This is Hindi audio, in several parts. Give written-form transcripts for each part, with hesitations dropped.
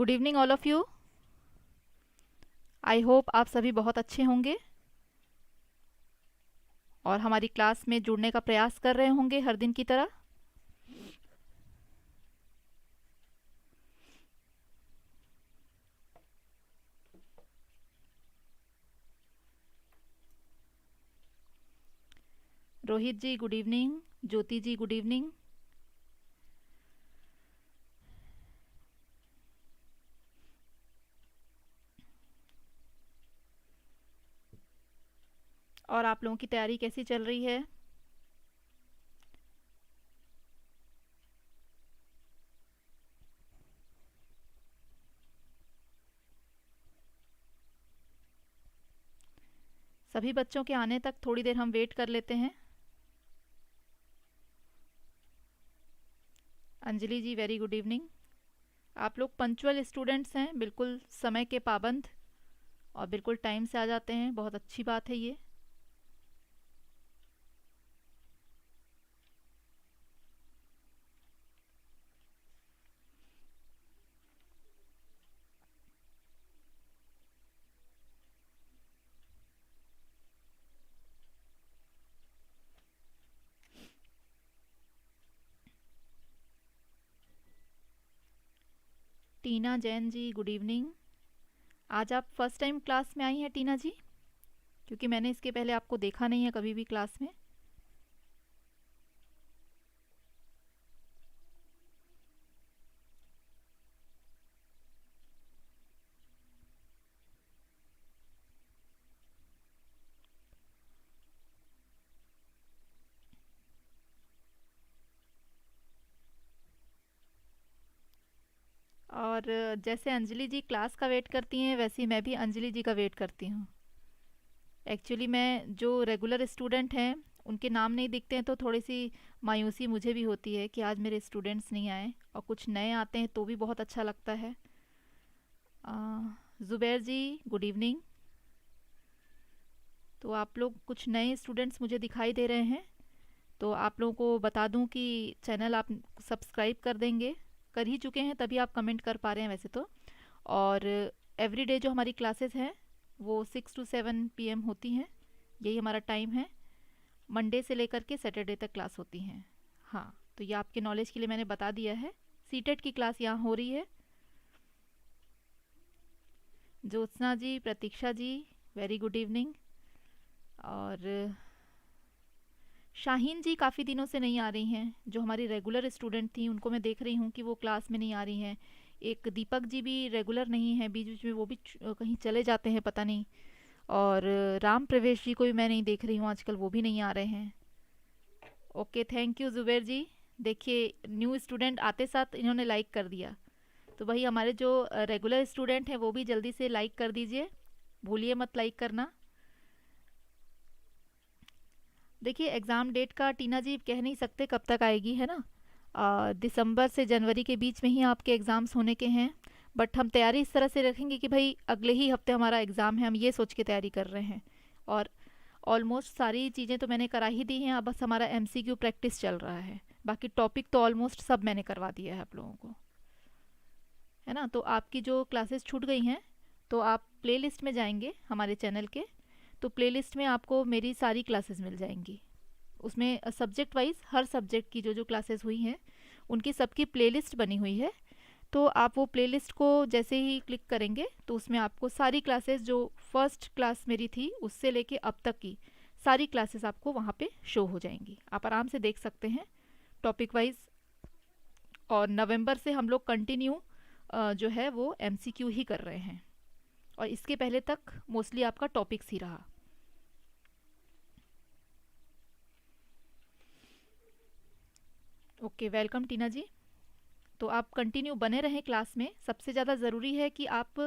Good evening all of you. I hope आप सभी बहुत अच्छे होंगे और हमारी क्लास में जुड़ने का प्रयास कर रहे होंगे हर दिन की तरह। रोहित जी गुड इवनिंग, ज्योति जी गुड इवनिंग। और आप लोगों की तैयारी कैसी चल रही है? सभी बच्चों के आने तक थोड़ी देर हम वेट कर लेते हैं। अंजलि जी वेरी गुड इवनिंग। आप लोग पंक्चुअल स्टूडेंट्स हैं, बिल्कुल समय के पाबंद और बिल्कुल टाइम से आ जाते हैं, बहुत अच्छी बात है ये। टीना जैन जी गुड इवनिंग। आज आप फर्स्ट टाइम क्लास में आई हैं टीना जी? क्योंकि मैंने इसके पहले आपको देखा नहीं है कभी भी क्लास में। और जैसे अंजलि जी क्लास का वेट करती हैं वैसे ही मैं भी अंजलि जी का वेट करती हूँ। एक्चुअली मैं जो रेगुलर स्टूडेंट हैं उनके नाम नहीं दिखते हैं तो थोड़ी सी मायूसी मुझे भी होती है कि आज मेरे स्टूडेंट्स नहीं आए, और कुछ नए आते हैं तो भी बहुत अच्छा लगता है। ज़ुबैर जी गुड इवनिंग। तो आप लोग कुछ नए स्टूडेंट्स मुझे दिखाई दे रहे हैं, तो आप लोगों को बता दूं कि चैनल आप सब्सक्राइब कर देंगे, कर ही चुके हैं तभी आप कमेंट कर पा रहे हैं वैसे तो। और एवरी डे जो हमारी क्लासेस हैं वो 6 to 7 PM होती हैं, यही हमारा टाइम है। मंडे से लेकर के सैटरडे तक क्लास होती हैं। हाँ, तो ये आपके नॉलेज के लिए मैंने बता दिया है। सीटेट की क्लास यहाँ हो रही है। ज्योत्सना जी, प्रतीक्षा जी वेरी गुड इवनिंग। और शाहीन जी काफ़ी दिनों से नहीं आ रही हैं, जो हमारी रेगुलर स्टूडेंट थी उनको मैं देख रही हूँ कि वो क्लास में नहीं आ रही हैं। एक दीपक जी भी रेगुलर नहीं है, बीच बीच में वो भी कहीं चले जाते हैं पता नहीं। और राम प्रवेश जी को भी मैं नहीं देख रही हूँ आजकल, वो भी नहीं आ रहे हैं। ओके थैंक यू जुबेर जी। देखिए न्यू स्टूडेंट आते साथ इन्होंने लाइक कर दिया, तो वही हमारे जो रेगुलर स्टूडेंट हैं वो भी जल्दी से लाइक कर दीजिए, भूलिए मत लाइक करना। देखिए एग्ज़ाम डेट का टीना जी कह नहीं सकते कब तक आएगी, है ना। दिसंबर से जनवरी के बीच में ही आपके एग्ज़ाम्स होने के हैं, बट हम तैयारी इस तरह से रखेंगे कि भाई अगले ही हफ्ते हमारा एग्ज़ाम है, हम ये सोच के तैयारी कर रहे हैं। और ऑलमोस्ट सारी चीज़ें तो मैंने करा ही दी हैं, अब बस हमारा एमसीक्यू प्रैक्टिस चल रहा है। बाकी टॉपिक तो ऑलमोस्ट सब मैंने करवा दिया है आप लोगों को, है ना। तो आपकी जो क्लासेस छूट गई हैं तो आप प्लेलिस्ट में जाएंगे हमारे चैनल के, तो प्लेलिस्ट में आपको मेरी सारी क्लासेस मिल जाएंगी। उसमें सब्जेक्ट वाइज हर सब्जेक्ट की जो जो क्लासेस हुई हैं उनकी सबकी प्लेलिस्ट बनी हुई है। तो आप वो प्लेलिस्ट को जैसे ही क्लिक करेंगे तो उसमें आपको सारी क्लासेस जो फर्स्ट क्लास मेरी थी उससे लेके अब तक की सारी क्लासेस आपको वहाँ पे शो हो जाएंगी, आप आराम से देख सकते हैं टॉपिक वाइज। और नवंबर से हम लोग कंटिन्यू जो है वो एमसीक्यू ही कर रहे हैं, और इसके पहले तक मोस्टली आपका टॉपिक्स ही रहा। ओके वेलकम टीना जी। तो आप कंटिन्यू बने रहें क्लास में, सबसे ज़्यादा ज़रूरी है कि आप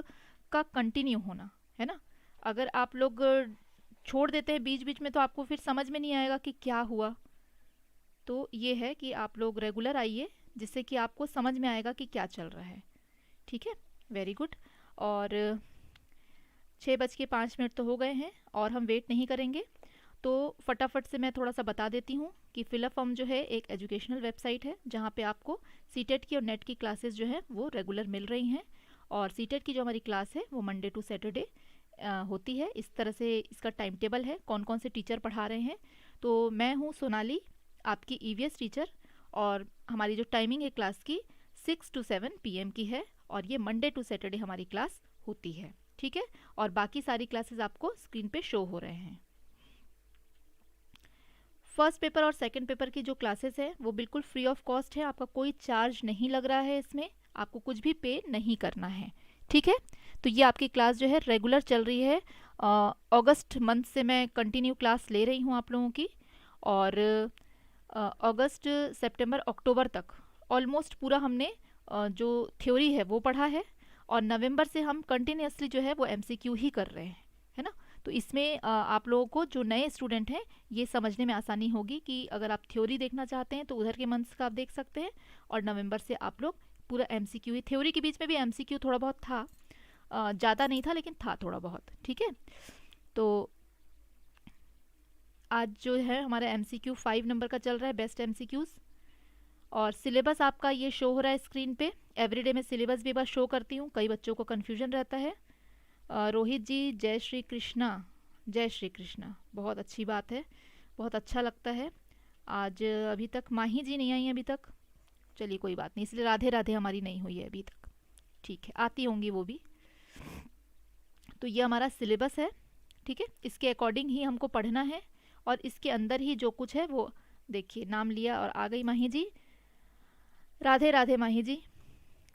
का कंटिन्यू होना, है ना। अगर आप लोग छोड़ देते हैं बीच बीच में तो आपको फिर समझ में नहीं आएगा कि क्या हुआ। तो ये है कि आप लोग रेगुलर आइए, जिससे कि आपको समझ में आएगा कि क्या चल रहा है। ठीक है, वेरी गुड। और 6:05 तो हो गए हैं और हम वेट नहीं करेंगे, तो फटाफट से मैं थोड़ा सा बता देती हूँ कि फिलअप फॉर्म जो है एक एजुकेशनल वेबसाइट है जहाँ पे आपको सीटेट की और नेट की क्लासेस जो है वो रेगुलर मिल रही हैं। और सीटेट की जो हमारी क्लास है वो मंडे टू सैटरडे होती है। इस तरह से इसका टाइम टेबल है, कौन कौन से टीचर पढ़ा रहे हैं। तो मैं हूँ सोनाली, आपकी ईवीएस टीचर, और हमारी जो टाइमिंग है क्लास की 6 to 7 PM की है, और ये मंडे टू सैटरडे हमारी क्लास होती है। ठीक है, और बाकी सारी क्लासेस आपको स्क्रीन पे शो हो रहे हैं। फर्स्ट पेपर और सेकंड पेपर की जो क्लासेस है वो बिल्कुल फ्री ऑफ कॉस्ट है, आपका कोई चार्ज नहीं लग रहा है, इसमें आपको कुछ भी पे नहीं करना है। ठीक है, तो ये आपकी क्लास जो है रेगुलर चल रही है। अगस्त मंथ से मैं कंटिन्यू क्लास ले रही हूँ आप लोगों की, और अगस्त सितंबर अक्टूबर तक ऑलमोस्ट पूरा हमने जो थ्योरी है वो पढ़ा है, और नवंबर से हम कंटिन्यूसली जो है वो एमसीक्यू ही कर रहे हैं, है ना। तो इसमें आप लोगों को जो नए स्टूडेंट हैं ये समझने में आसानी होगी कि अगर आप थ्योरी देखना चाहते हैं तो उधर के मंथ्स का आप देख सकते हैं, और नवंबर से आप लोग पूरा एमसीक्यू ही। थ्योरी के बीच में भी एमसीक्यू थोड़ा बहुत था, ज़्यादा नहीं था लेकिन था थोड़ा बहुत। ठीक है, तो आज जो है हमारा एमसीक्यू 5 नंबर का चल रहा है, बेस्ट एमसीक्यूज़। और सिलेबस आपका ये शो हो रहा है स्क्रीन पे। एवरीडे मैं सिलेबस भी एक बार शो करती हूँ, कई बच्चों को कन्फ्यूजन रहता है। रोहित जी, जय श्री कृष्णा, जय श्री कृष्णा, बहुत अच्छी बात है, बहुत अच्छा लगता है। आज अभी तक माही जी नहीं आई हैं अभी तक, चलिए कोई बात नहीं, इसलिए राधे राधे हमारी नहीं हुई है अभी तक। ठीक है, आती होंगी वो भी। तो ये हमारा सिलेबस है, ठीक है, इसके अकॉर्डिंग ही हमको पढ़ना है, और इसके अंदर ही जो कुछ है वो देखिए। नाम लिया और आ गई माही जी, राधे राधे माही जी,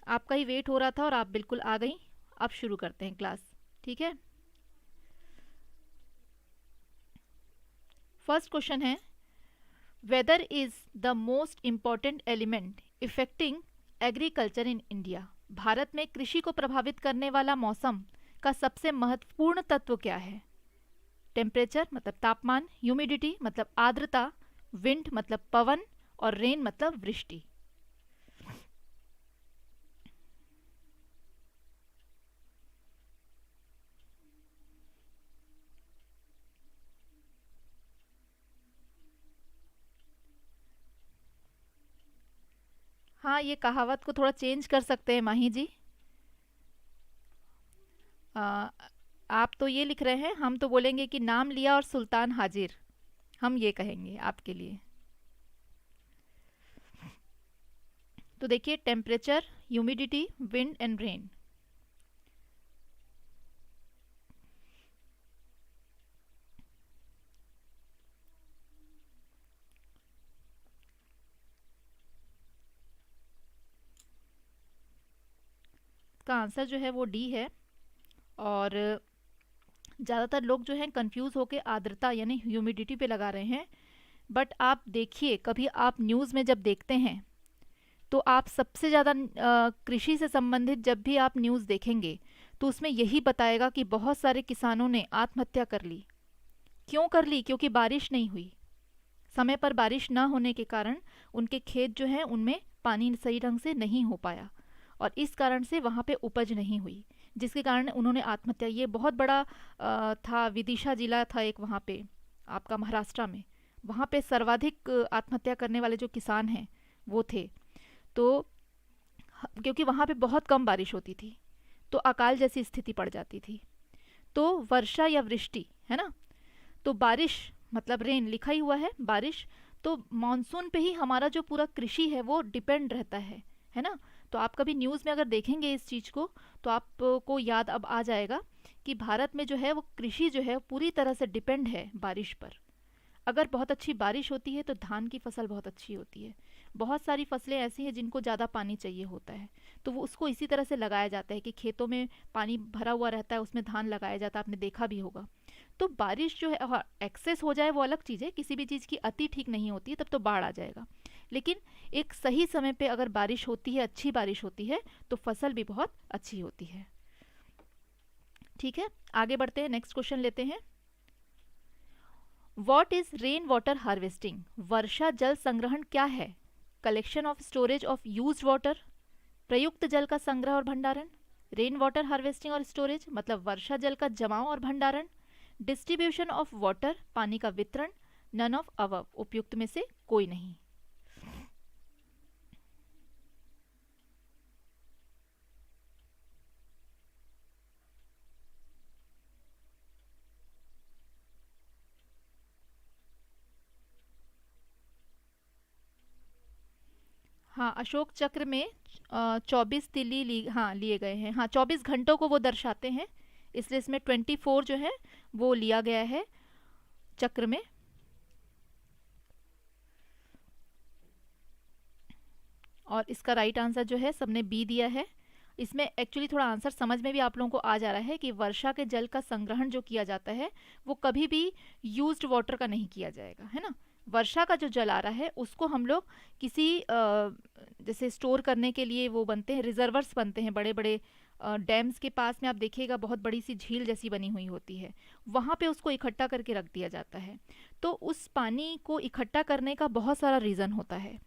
आपका ही वेट हो रहा था और आप बिल्कुल आ गई। अब शुरू करते हैं क्लास, ठीक है। फर्स्ट क्वेश्चन है, weather is the most important element affecting agriculture in India. Bharat में कृषि को प्रभावित करने वाला मौसम का सबसे महत्वपूर्ण तत्व क्या है। टेम्परेचर मतलब तापमान, ह्यूमिडिटी मतलब आर्द्रता, विंड मतलब पवन, और रेन मतलब वृष्टि। हाँ, ये कहावत को थोड़ा चेंज कर सकते हैं माही जी। आ, आप तो ये लिख रहे हैं, हम तो बोलेंगे कि नाम लिया और सुल्तान हाजिर, हम ये कहेंगे आपके लिए। तो देखिए, temperature, humidity, wind and rain. का आंसर जो है वो डी है, और ज़्यादातर लोग जो हैं कंफ्यूज होके आर्द्रता यानी ह्यूमिडिटी पे लगा रहे हैं। बट आप देखिए, कभी आप न्यूज़ में जब देखते हैं तो आप सबसे ज़्यादा कृषि से संबंधित जब भी आप न्यूज़ देखेंगे तो उसमें यही बताएगा कि बहुत सारे किसानों ने आत्महत्या कर ली। क्यों कर ली? क्योंकि बारिश नहीं हुई, समय पर बारिश ना होने के कारण उनके खेत जो हैं उनमें पानी सही ढंग से नहीं हो पाया, और इस कारण से वहाँ पे उपज नहीं हुई, जिसके कारण उन्होंने आत्महत्या। ये बहुत बड़ा था, विदिशा जिला था एक वहाँ पे आपका महाराष्ट्र में, वहाँ पे सर्वाधिक आत्महत्या करने वाले जो किसान हैं वो थे। तो क्योंकि वहाँ पे बहुत कम बारिश होती थी तो अकाल जैसी स्थिति पड़ जाती थी। तो वर्षा या वृष्टि है ना, तो बारिश मतलब रेन लिखा ही हुआ है, बारिश। तो मानसून पे ही हमारा जो पूरा कृषि है वो डिपेंड रहता है ना। तो आप कभी न्यूज़ में अगर देखेंगे इस चीज़ को तो आपको याद अब आ जाएगा कि भारत में जो है वो कृषि जो है पूरी तरह से डिपेंड है बारिश पर। अगर बहुत अच्छी बारिश होती है तो धान की फसल बहुत अच्छी होती है। बहुत सारी फसलें ऐसी हैं जिनको ज़्यादा पानी चाहिए होता है, तो वो उसको इसी तरह से लगाया जाता है कि खेतों में पानी भरा हुआ रहता है, उसमें धान लगाया जाता है, आपने देखा भी होगा। तो बारिश जो है, हाँ, एक्सेस हो जाए वो अलग चीज़ है, किसी भी चीज़ की अति ठीक नहीं होती है, तब तो बाढ़ आ जाएगा। लेकिन एक सही समय पे अगर बारिश होती है, अच्छी बारिश होती है, तो फसल भी बहुत अच्छी होती है। ठीक है, आगे बढ़ते हैं, नेक्स्ट क्वेश्चन लेते हैं। What is rain water harvesting. वर्षा जल संग्रहण क्या है? Collection of storage of used water, प्रयुक्त जल का संग्रह और भंडारण, रेन वाटर हार्वेस्टिंग और स्टोरेज मतलब वर्षा जल का जमाव और भंडारण, डिस्ट्रीब्यूशन ऑफ वाटर पानी का वितरण, नन ऑफ अबव उपयुक्त में से कोई नहीं। हाँ, अशोक चक्र में 24 तिली हाँ लिए गए हैं। हाँ, 24 घंटों को वो दर्शाते हैं, इसलिए इसमें 24 जो है वो लिया गया है चक्र में। और इसका राइट आंसर जो है सबने बी दिया है। इसमें एक्चुअली थोड़ा आंसर समझ में भी आप लोगों को आ जा रहा है कि वर्षा के जल का संग्रहण जो किया जाता है वो कभी भी यूज्ड वाटर का नहीं किया जाएगा, है ना। वर्षा का जो जल आ रहा है उसको हम लोग किसी जैसे स्टोर करने के लिए वो बनते हैं, रिजर्वर्स बनते हैं बड़े बड़े डैम्स के पास में, आप देखिएगा बहुत बड़ी सी झील जैसी बनी हुई होती है, वहाँ पे उसको इकट्ठा करके रख दिया जाता है। तो उस पानी को इकट्ठा करने का बहुत सारा रीज़न होता है।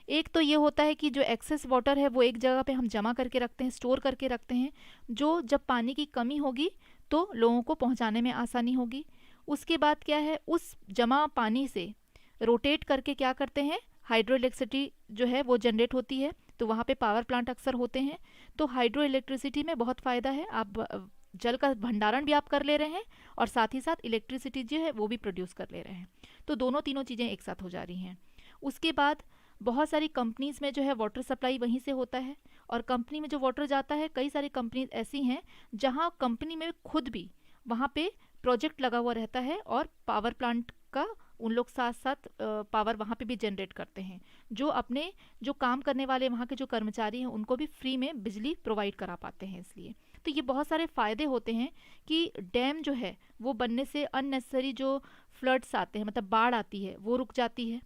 एक तो ये होता है कि जो एक्सेस वाटर है वो एक जगह पे हम जमा करके रखते हैं, स्टोर करके रखते हैं, जो जब पानी की कमी होगी तो लोगों को पहुंचाने में आसानी होगी। उसके बाद क्या है, उस जमा पानी से रोटेट करके क्या करते हैं, हाइड्रो इलेक्ट्रिसिटी जो है वो जनरेट होती है। तो वहाँ पे पावर प्लांट अक्सर होते हैं। तो हाइड्रो इलेक्ट्रिसिटी में बहुत फ़ायदा है, आप जल का भंडारण भी आप कर ले रहे हैं और साथ ही साथ इलेक्ट्रिसिटी जो है वो भी प्रोड्यूस कर ले रहे हैं। तो दोनों तीनों चीज़ें एक साथ हो जा रही हैं। उसके बाद बहुत सारी कंपनीज़ में जो है वाटर सप्लाई वहीं से होता है, और कंपनी में जो वाटर जाता है, कई सारी कंपनीज ऐसी हैं जहाँ कंपनी में खुद भी वहाँ पे प्रोजेक्ट लगा हुआ रहता है और पावर प्लांट का उन लोग साथ साथ पावर वहाँ पे भी जनरेट करते हैं, जो अपने जो काम करने वाले वहाँ के जो कर्मचारी हैं उनको भी फ्री में बिजली प्रोवाइड करा पाते हैं। इसलिए तो ये बहुत सारे फ़ायदे होते हैं कि डैम जो है वो बनने से अननेसेसरी जो फ्लड्स आते हैं, मतलब बाढ़ आती है, वो रुक जाती है,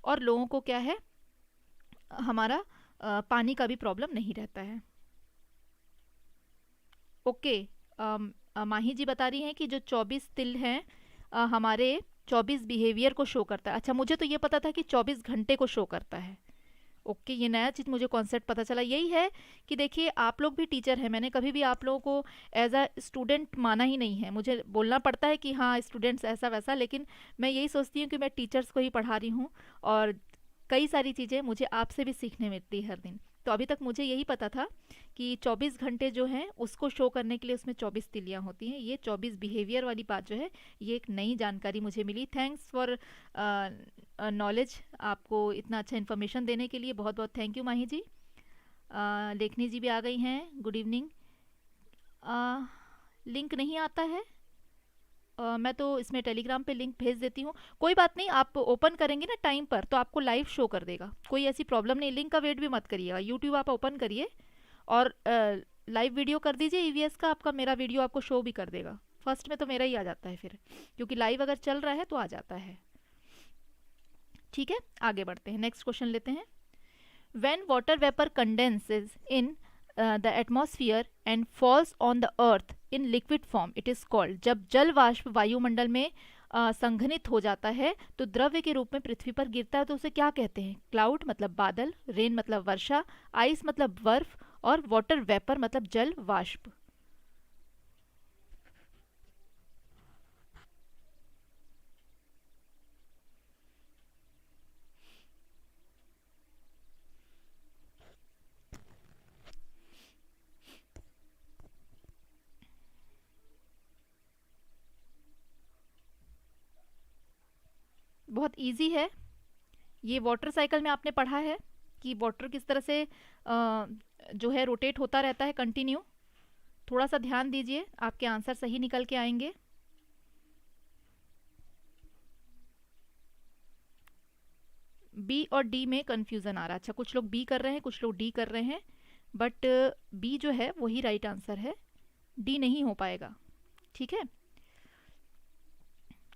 और लोगों को क्या है, हमारा पानी का भी प्रॉब्लम नहीं रहता है। ओके, माही जी बता रही हैं कि जो 24 तिल हैं हमारे 24 बिहेवियर को शो करता है। अच्छा, मुझे तो ये पता था कि 24 घंटे को शो करता है। ओके, ये नया चीज़ मुझे कॉन्सेप्ट पता चला। यही है कि देखिए आप लोग भी टीचर हैं, मैंने कभी भी आप लोगों को एज अ स्टूडेंट माना ही नहीं है। मुझे बोलना पड़ता है कि हाँ स्टूडेंट्स ऐसा वैसा, लेकिन मैं यही सोचती हूँ कि मैं टीचर्स को ही पढ़ा रही हूँ, और कई सारी चीज़ें मुझे आपसे भी सीखने मिलती है हर दिन। तो अभी तक मुझे यही पता था कि 24 घंटे जो हैं उसको शो करने के लिए उसमें 24 तिलियाँ होती हैं। ये 24 बिहेवियर वाली बात जो है ये एक नई जानकारी मुझे मिली। थैंक्स फॉर नॉलेज, आपको इतना अच्छा इन्फॉर्मेशन देने के लिए बहुत बहुत थैंक यू माही जी। लेखनी जी भी आ गई हैं, गुड इवनिंग। लिंक नहीं आता है, मैं तो इसमें टेलीग्राम पे लिंक भेज देती हूँ, कोई बात नहीं, आप ओपन करेंगे ना टाइम पर तो आपको लाइव शो कर देगा, कोई ऐसी प्रॉब्लम नहीं। लिंक का वेट भी मत करिएगा, यूट्यूब आप ओपन करिए और लाइव वीडियो कर दीजिए ईवीएस का, आपका मेरा वीडियो आपको शो भी कर देगा। फर्स्ट में तो मेरा ही आ जाता है फिर, क्योंकि लाइव अगर चल रहा है तो आ जाता है। ठीक है, आगे बढ़ते हैं, नेक्स्ट क्वेश्चन लेते हैं। When water vapour condenses in the atmosphere and falls on the earth in liquid form it is called, जब जल वाष्प वायुमंडल में संघनित हो जाता है तो द्रव्य के रूप में पृथ्वी पर गिरता है, तो उसे क्या कहते हैं? क्लाउड मतलब बादल, रेन मतलब वर्षा, आइस मतलब बर्फ, और वाटर वेपर मतलब जल वाष्प। बहुत इजी है, ये वाटर साइकिल में आपने पढ़ा है कि वाटर किस तरह से जो है रोटेट होता रहता है कंटिन्यू। थोड़ा सा ध्यान दीजिए, आपके आंसर सही निकल के आएंगे। बी और डी में कंफ्यूजन आ रहा है। अच्छा, कुछ लोग बी कर रहे हैं, कुछ लोग डी कर रहे हैं, बट बी जो है वही राइट आंसर है, डी नहीं हो पाएगा। ठीक है,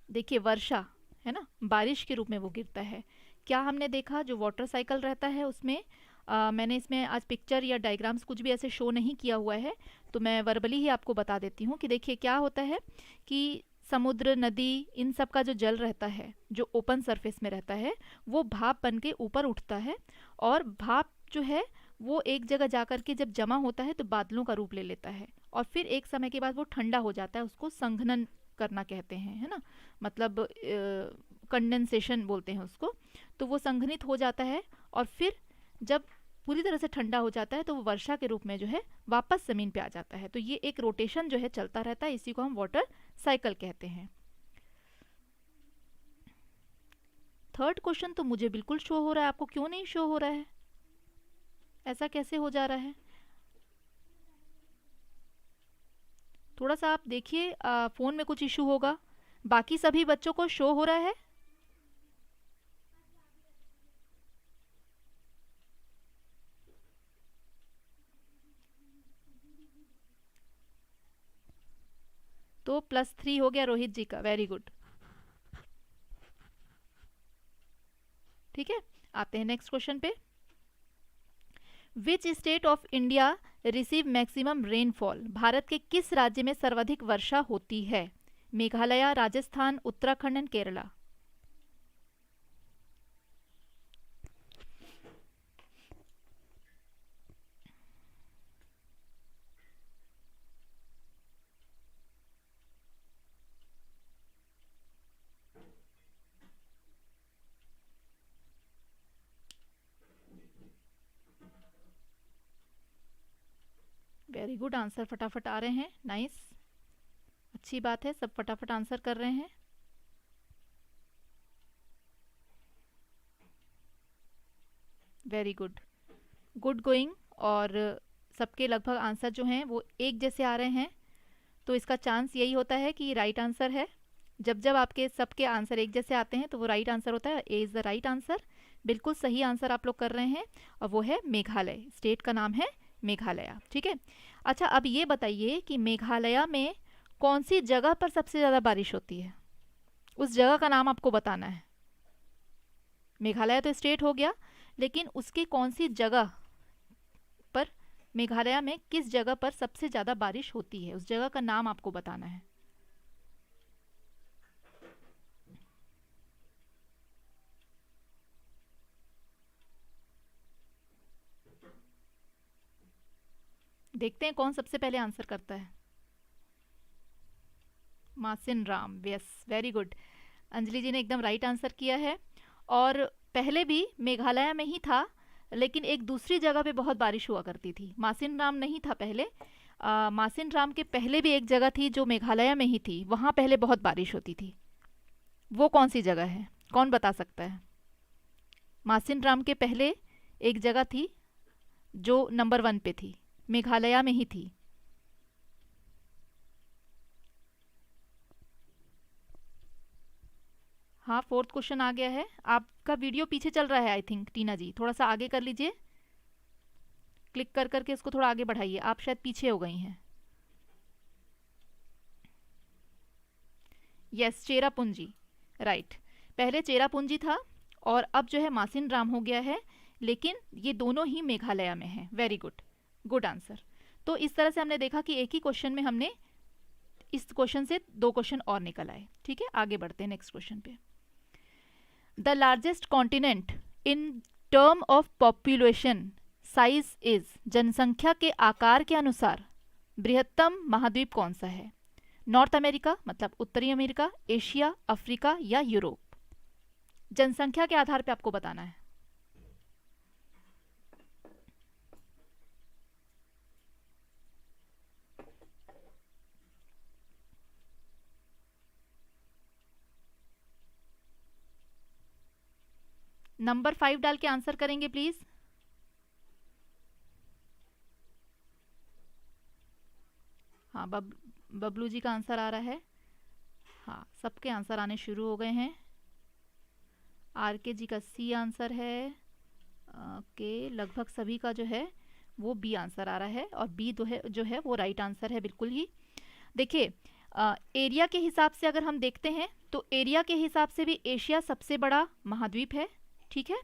देखिए वर्षा है ना, बारिश के रूप में वो गिरता है। क्या हमने देखा, जो वाटर साइकिल रहता है उसमें मैंने इसमें आज पिक्चर या डायग्राम्स कुछ भी ऐसे शो नहीं किया हुआ है, तो मैं वर्बली ही आपको बता देती हूँ कि देखिए क्या होता है कि समुद्र, नदी, इन सब का जो जल रहता है जो ओपन सरफेस में रहता है वो भाप बन के ऊपर उठता है, और भाप जो है वो एक जगह जा कर के जब जमा होता है तो बादलों का रूप ले लेता है, और फिर एक समय के बाद वो ठंडा हो जाता है, उसको संघनन करना कहते हैं, है ना, मतलब कंडेंसेशन बोलते हैं उसको। तो वो संघनित हो जाता है और फिर जब पूरी तरह से ठंडा हो जाता है तो वो वर्षा के रूप में जो है वापस ज़मीन पे आ जाता है। तो ये एक रोटेशन जो है चलता रहता है, इसी को हम वाटर साइकिल कहते हैं। थर्ड क्वेश्चन तो मुझे बिल्कुल शो हो रहा है, आपको क्यों नहीं शो हो रहा है? ऐसा कैसे हो जा रहा है? थोड़ा सा आप देखिए, फ़ोन में कुछ इशू होगा। बाकी सभी बच्चों को शो हो रहा है। तो +3 हो गया रोहित जी का, वेरी गुड। ठीक है, आते हैं नेक्स्ट क्वेश्चन पे। Which state of India receive maximum rainfall? Bharat के किस राज्य में सर्वाधिक वर्षा होती है? Meghalaya, Rajasthan, Uttarakhand and Kerala. Very good, answer फटाफट आ रहे हैं, नाइस, अच्छी बात है, सब फटाफट आंसर कर रहे हैं। Very good, good going. और सबके लगभग आंसर जो हैं वो एक जैसे आ रहे हैं, तो इसका चांस यही होता है कि राइट आंसर है। जब जब आपके सबके आंसर एक जैसे आते हैं तो वो राइट आंसर होता है। A is the right answer, बिल्कुल सही आंसर आप लोग कर रहे हैं, और वो है मेघालय। स्टेट का नाम है मेघालय। ठीक है, अच्छा अब ये बताइए कि मेघालय में कौन सी जगह पर सबसे ज़्यादा बारिश होती है? उस जगह का नाम आपको बताना है। मेघालय तो स्टेट हो गया, लेकिन उसकी कौन सी जगह पर, मेघालय में किस जगह पर सबसे ज़्यादा बारिश होती है, उस जगह का नाम आपको बताना है। देखते हैं कौन सबसे पहले आंसर करता है। Mawsynram, yes, very good. Anjali ji ने एकदम राइट आंसर किया है। और पहले भी मेघालय में ही था, लेकिन एक दूसरी जगह पे बहुत बारिश हुआ करती थी। मासिन राम नहीं था पहले। मासिन राम के पहले भी एक जगह थी जो मेघालय में ही थी, वहाँ पहले बहुत बारिश होती थी। वो कौन सी जगह है, कौन बता सकता है? मासिन राम के पहले एक जगह थी जो नंबर 1 पे थी, मेघालय में ही थी। हाँ, फोर्थ क्वेश्चन आ गया है। आपका वीडियो पीछे चल रहा है आई थिंक, टीना जी थोड़ा सा आगे कर लीजिए, क्लिक कर करके इसको थोड़ा आगे बढ़ाइए, आप शायद पीछे हो गई हैं। Yes, Cherrapunji, right. पहले चेरापूंजी था और अब जो है मासिन राम हो गया है, लेकिन ये दोनों ही मेघालय में है। Very good, good answer. तो इस तरह से हमने देखा कि एक ही क्वेश्चन में हमने, इस क्वेश्चन से 2 क्वेश्चन और निकल आए। ठीक है, आगे बढ़ते हैं नेक्स्ट क्वेश्चन पे। The largest continent in term of population size is, जनसंख्या के आकार के अनुसार बृहत्तम महाद्वीप कौन सा है? नॉर्थ अमेरिका मतलब उत्तरी अमेरिका, एशिया, अफ्रीका या यूरोप। जनसंख्या के आधार पे आपको बताना है। नंबर 5 डाल के आंसर करेंगे प्लीज। हाँ, बबलू जी का आंसर आ रहा है। हाँ, सबके आंसर आने शुरू हो गए हैं। आर के जी का सी आंसर है। के लगभग सभी का जो है वो बी आंसर आ रहा है, और बी जो है वो राइट आंसर है बिल्कुल ही। देखिए, एरिया के हिसाब से अगर हम देखते हैं तो एरिया के हिसाब से भी एशिया सबसे बड़ा महाद्वीप है। ठीक है,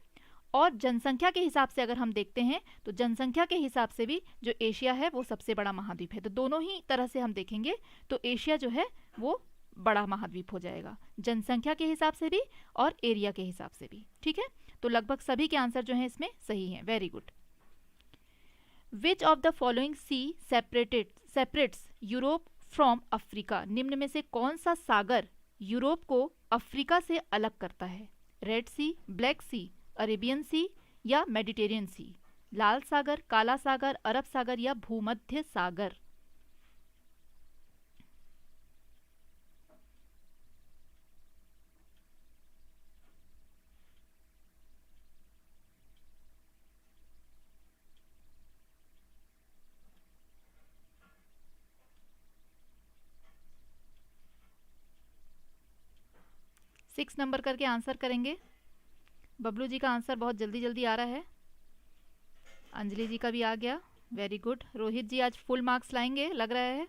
और जनसंख्या के हिसाब से अगर हम देखते हैं तो जनसंख्या के हिसाब से भी जो एशिया है वो सबसे बड़ा महाद्वीप है। तो दोनों ही तरह से हम देखेंगे तो एशिया जो है वो बड़ा महाद्वीप हो जाएगा, जनसंख्या के हिसाब से भी और एरिया के हिसाब से भी। ठीक है, तो लगभग सभी के आंसर जो हैं इसमें सही हैं। Very good. Which of the following sea separates Europe from Africa? निम्न में से कौन सा सागर यूरोप को अफ्रीका से अलग करता है? रेड सी, ब्लैक सी, अरेबियन सी या मेडिटेरियन सी? लाल सागर, काला सागर, अरब सागर या भूमध्य सागर? 6 नंबर करके आंसर करेंगे। बबलू जी का आंसर बहुत जल्दी जल्दी आ रहा है। अंजलि जी का भी आ गया, वेरी गुड। रोहित जी आज फुल मार्क्स लाएंगे लग रहा है,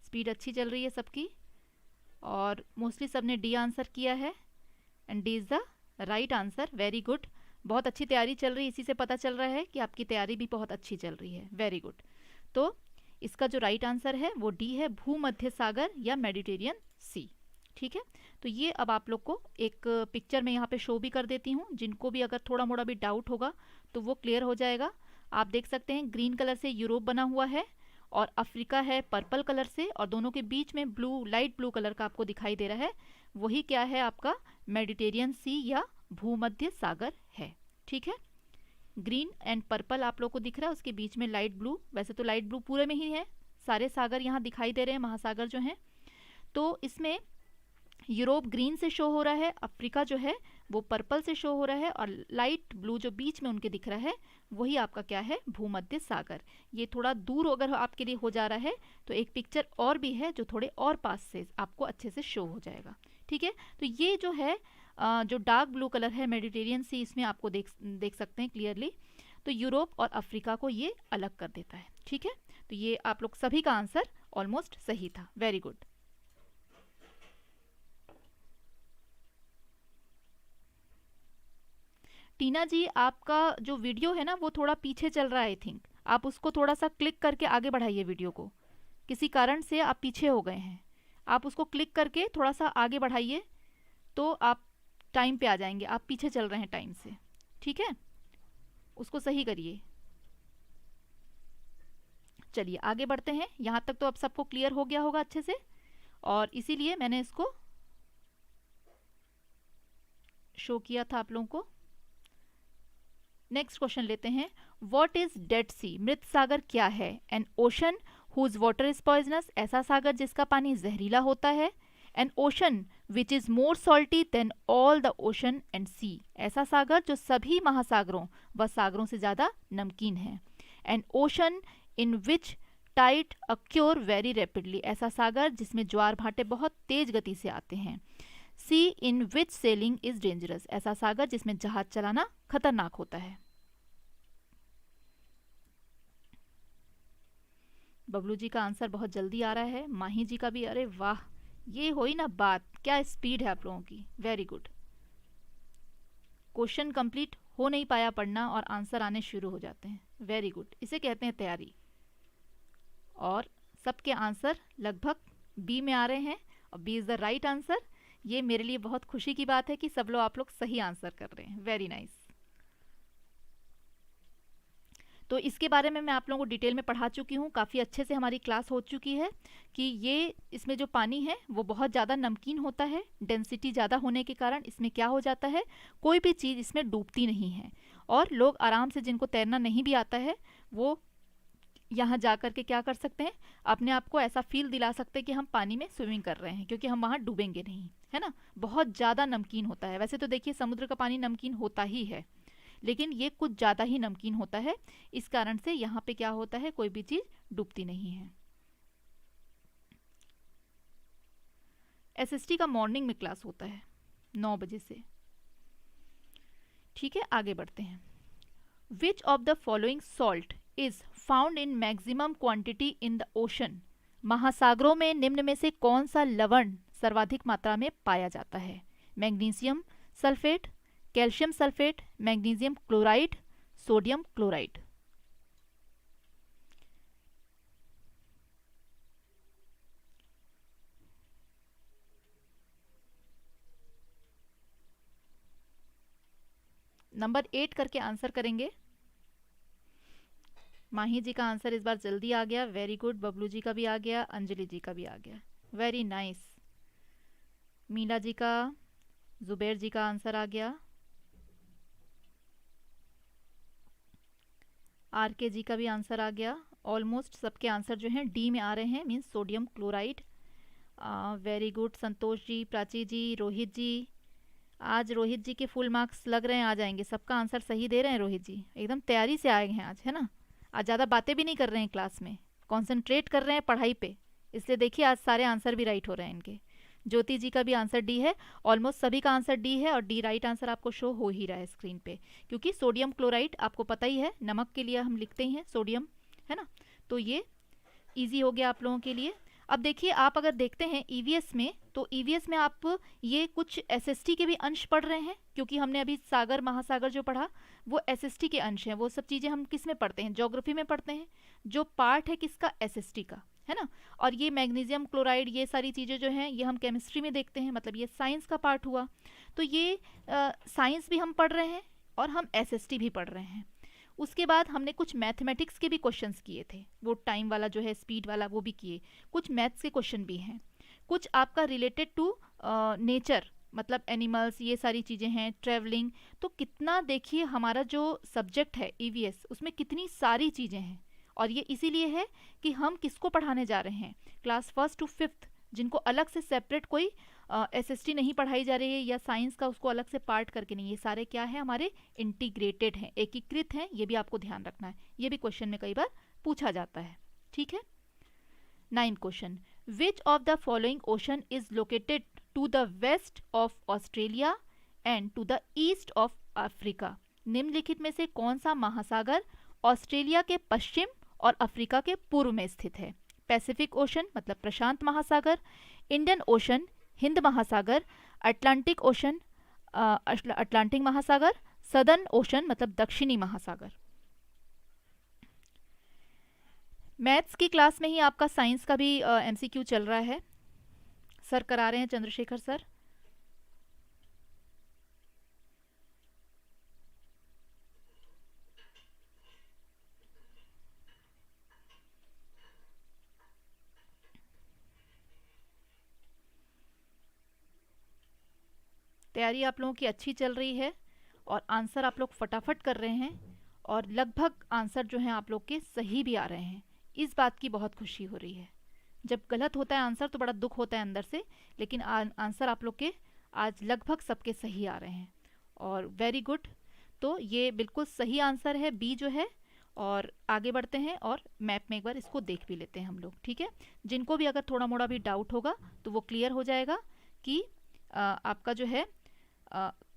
स्पीड अच्छी चल रही है सबकी। और मोस्टली सब ने डी आंसर किया है and D is the right answer, very good. बहुत अच्छी तैयारी चल रही है, इसी से पता चल रहा है कि आपकी तैयारी भी बहुत अच्छी चल रही है, वेरी गुड। तो इसका जो राइट आंसर है वो डी है, भूमध्य सागर या मेडिटेरियन सी। ठीक है, तो ये अब आप लोग को एक पिक्चर में यहाँ पे शो भी कर देती हूँ, जिनको भी अगर थोड़ा मोड़ा भी डाउट होगा तो वो क्लियर हो जाएगा। आप देख सकते हैं ग्रीन कलर से यूरोप बना हुआ है और अफ्रीका है पर्पल कलर से, और दोनों के बीच में ब्लू, लाइट ब्लू कलर का आपको दिखाई दे रहा है, वही क्या है आपका मेडिटेरियन सी या भूमध्य सागर है। ठीक है, ग्रीन एंड पर्पल आप लोग को दिख रहा है, उसके बीच में लाइट ब्लू। वैसे तो लाइट ब्लू पूरे में ही है, सारे सागर यहाँ दिखाई दे रहे हैं, महासागर जो हैं। तो इसमें यूरोप ग्रीन से शो हो रहा है, अफ्रीका जो है वो पर्पल से शो हो रहा है, और लाइट ब्लू जो बीच में उनके दिख रहा है वही आपका क्या है, भूमध्य सागर। ये थोड़ा दूर अगर आपके लिए हो जा रहा है तो एक पिक्चर और भी है जो थोड़े और पास से आपको अच्छे से शो हो जाएगा। ठीक है, तो ये जो है जो डार्क ब्लू कलर है मेडिटेरियन सी, इसमें आपको देख सकते हैं क्लियरली, तो यूरोप और अफ्रीका को ये अलग कर देता है। ठीक है, तो ये आप लोग सभी का आंसर ऑलमोस्ट सही था, वेरी गुड। टीना जी आपका जो वीडियो है ना वो थोड़ा पीछे चल रहा है, आई थिंक आप उसको थोड़ा सा क्लिक करके आगे बढ़ाइए वीडियो को, किसी कारण से आप पीछे हो गए हैं, आप उसको क्लिक करके थोड़ा सा आगे बढ़ाइए तो आप टाइम पे आ जाएंगे, आप पीछे चल रहे हैं टाइम से। ठीक है, उसको सही करिए। चलिए आगे बढ़ते हैं, यहाँ तक तो अब सबको क्लियर हो गया होगा अच्छे से, और इसीलिए मैंने इसको शो किया था आप लोगों को। नेक्स्ट क्वेश्चन लेते हैं, व्हाट इज डेड सी, मृत सागर क्या है? An ocean whose water is poisonous, ऐसा सागर जिसका पानी जहरीला होता है। An ocean which is more salty than all the ocean and sea, ऐसा सागर जो सभी महासागरों व सागरों से ज्यादा नमकीन है। An ocean in which tide occur very rapidly, ऐसा सागर जिसमें ज्वार भाटे बहुत तेज गति से आते हैं। सी इन विच सेलिंग इज डेंजरस, ऐसा सागर जिसमें जहाज चलाना खतरनाक होता है। बबलू जी का आंसर बहुत जल्दी आ रहा है, माही जी का भी, अरे वाह, ये हुई ना बात, क्या स्पीड है आप लोगों की, वेरी गुड। क्वेश्चन कंप्लीट हो नहीं पाया पढ़ना और आंसर आने शुरू हो जाते हैं, वेरी गुड, इसे कहते हैं तैयारी। और सबके आंसर लगभग बी में आ रहे हैं, और B is the right answer. ये मेरे लिए बहुत खुशी की बात है कि सब लोग आप लोग सही आंसर कर रहे हैं, वेरी नाइस। तो इसके बारे में मैं आप लोगों को डिटेल में पढ़ा चुकी हूँ, काफ़ी अच्छे से हमारी क्लास हो चुकी है कि ये इसमें जो पानी है वो बहुत ज़्यादा नमकीन होता है, डेंसिटी ज़्यादा होने के कारण इसमें क्या हो जाता है, कोई भी चीज़ इसमें डूबती नहीं है, और लोग आराम से, जिनको तैरना नहीं भी आता है, वो यहाँ जा कर के क्या कर सकते हैं, अपने आप को ऐसा फील दिला सकते हैं कि हम पानी में स्विमिंग कर रहे हैं, क्योंकि हम वहाँ डूबेंगे नहीं, है ना। बहुत ज़्यादा नमकीन होता है, वैसे तो देखिए समुद्र का पानी नमकीन होता ही है, लेकिन ये कुछ ज़्यादा ही नमकीन होता है, इस कारण से यहाँ पे क्या होता है, कोई भी चीज़ डूबती नहीं है। एसएसटी का मॉर्निंग में क्लास होता है 9 बजे से। ठीक है, आगे बढ़ते हैं। Which of the following salt is found in maximum quantity in the ocean, महासागरों में निम्न में से कौन सा लवण सर्वाधिक मात्रा में पाया जाता है? Magnesium sulphate, calcium sulphate, magnesium chloride, sodium chloride. Number 8 करके आंसर करेंगे। माही जी का आंसर इस बार जल्दी आ गया, वेरी गुड। बबलू जी का भी आ गया, अंजलि जी का भी आ गया, वेरी नाइस। मीना जी का, जुबैर जी का आंसर आ गया, आर के जी का भी आंसर आ गया। ऑलमोस्ट सबके आंसर जो हैं डी में आ रहे हैं, means sodium chloride. Very good Santosh ji, Prachi ji, Rohit ji, आज रोहित जी के फुल मार्क्स लग रहे हैं आ जाएंगे, सबका आंसर सही दे रहे हैं रोहित जी, एकदम तैयारी से आए हैं आज, है ना। आज ज़्यादा बातें भी नहीं कर रहे हैं क्लास में, कॉन्सेंट्रेट कर रहे हैं पढ़ाई पे, इसलिए देखिए आज सारे आंसर भी राइट हो रहे हैं इनके। ज्योति जी का भी आंसर डी है। ऑलमोस्ट सभी का आंसर डी है और डी राइट आंसर आपको शो हो ही रहा है स्क्रीन पे, क्योंकि सोडियम क्लोराइड आपको पता ही है, नमक के लिए हम लिखते ही हैं सोडियम, है ना। तो ये इजी हो गया आप लोगों के लिए। अब देखिए, आप अगर देखते हैं ईवीएस में, तो ईवीएस में आप ये कुछ एसएसटी के भी अंश पढ़ रहे हैं, क्योंकि हमने अभी सागर महासागर जो पढ़ा वो एसएसटी के अंश हैं। वो सब चीज़ें हम किस में पढ़ते हैं, ज्योग्राफी में पढ़ते हैं, जो पार्ट है किसका, एसएसटी का, है ना। और ये मैग्नीशियम क्लोराइड, ये सारी चीज़ें जो हैं ये हम केमिस्ट्री में देखते हैं, मतलब ये साइंस का पार्ट हुआ। तो ये साइंस भी हम पढ़ रहे हैं और हम एसएसटी भी पढ़ रहे हैं। उसके बाद हमने कुछ मैथमेटिक्स के भी क्वेश्चंस किए थे, वो टाइम वाला जो है, स्पीड वाला, वो भी किए। कुछ मैथ्स के क्वेश्चन भी हैं, कुछ आपका रिलेटेड टू नेचर, मतलब एनिमल्स, ये सारी चीज़ें हैं, ट्रैवलिंग। तो कितना देखिए हमारा जो सब्जेक्ट है ईवीएस, उसमें कितनी सारी चीज़ें हैं। और ये इसीलिए है कि हम किसको पढ़ाने जा रहे हैं, क्लास 1st to 5th, जिनको अलग से सेपरेट कोई एसएसटी नहीं पढ़ाई जा रही है, या साइंस का उसको अलग से पार्ट करके नहीं। ये सारे क्या है, हमारे इंटीग्रेटेड हैं, एकीकृत हैं। ये भी आपको ध्यान रखना है, ये भी क्वेश्चन में कई बार पूछा जाता है, ठीक है। 9th question, which of the following ocean is located to the west of Australia and to the east of Africa. निम्नलिखित में से कौन सा महासागर ऑस्ट्रेलिया के पश्चिम और अफ्रीका के पूर्व में स्थित है। पैसिफिक ओशन मतलब प्रशांत महासागर, इंडियन ओशन, हिंद महासागर, अटलांटिक ओशन अटलांटिक महासागर, सदर्न ओशन मतलब दक्षिणी महासागर। मैथ्स की क्लास में ही आपका साइंस का भी एमसीक्यू चल रहा है, सर करा रहे हैं, चंद्रशेखर सर। तैयारी आप लोगों की अच्छी चल रही है और आंसर आप लोग फटाफट कर रहे हैं, और लगभग आंसर जो हैं आप लोग के सही भी आ रहे हैं। इस बात की बहुत खुशी हो रही है। जब गलत होता है आंसर तो बड़ा दुख होता है अंदर से, लेकिन आंसर आप लोग के आज लगभग सबके सही आ रहे हैं, और वेरी गुड। तो ये बिल्कुल सही आंसर है बी जो है। और आगे बढ़ते हैं और मैप में एक बार इसको देख भी लेते हैं हम लोग, ठीक है। जिनको भी अगर थोड़ा मोड़ा भी डाउट होगा तो वो क्लियर हो जाएगा कि आपका जो है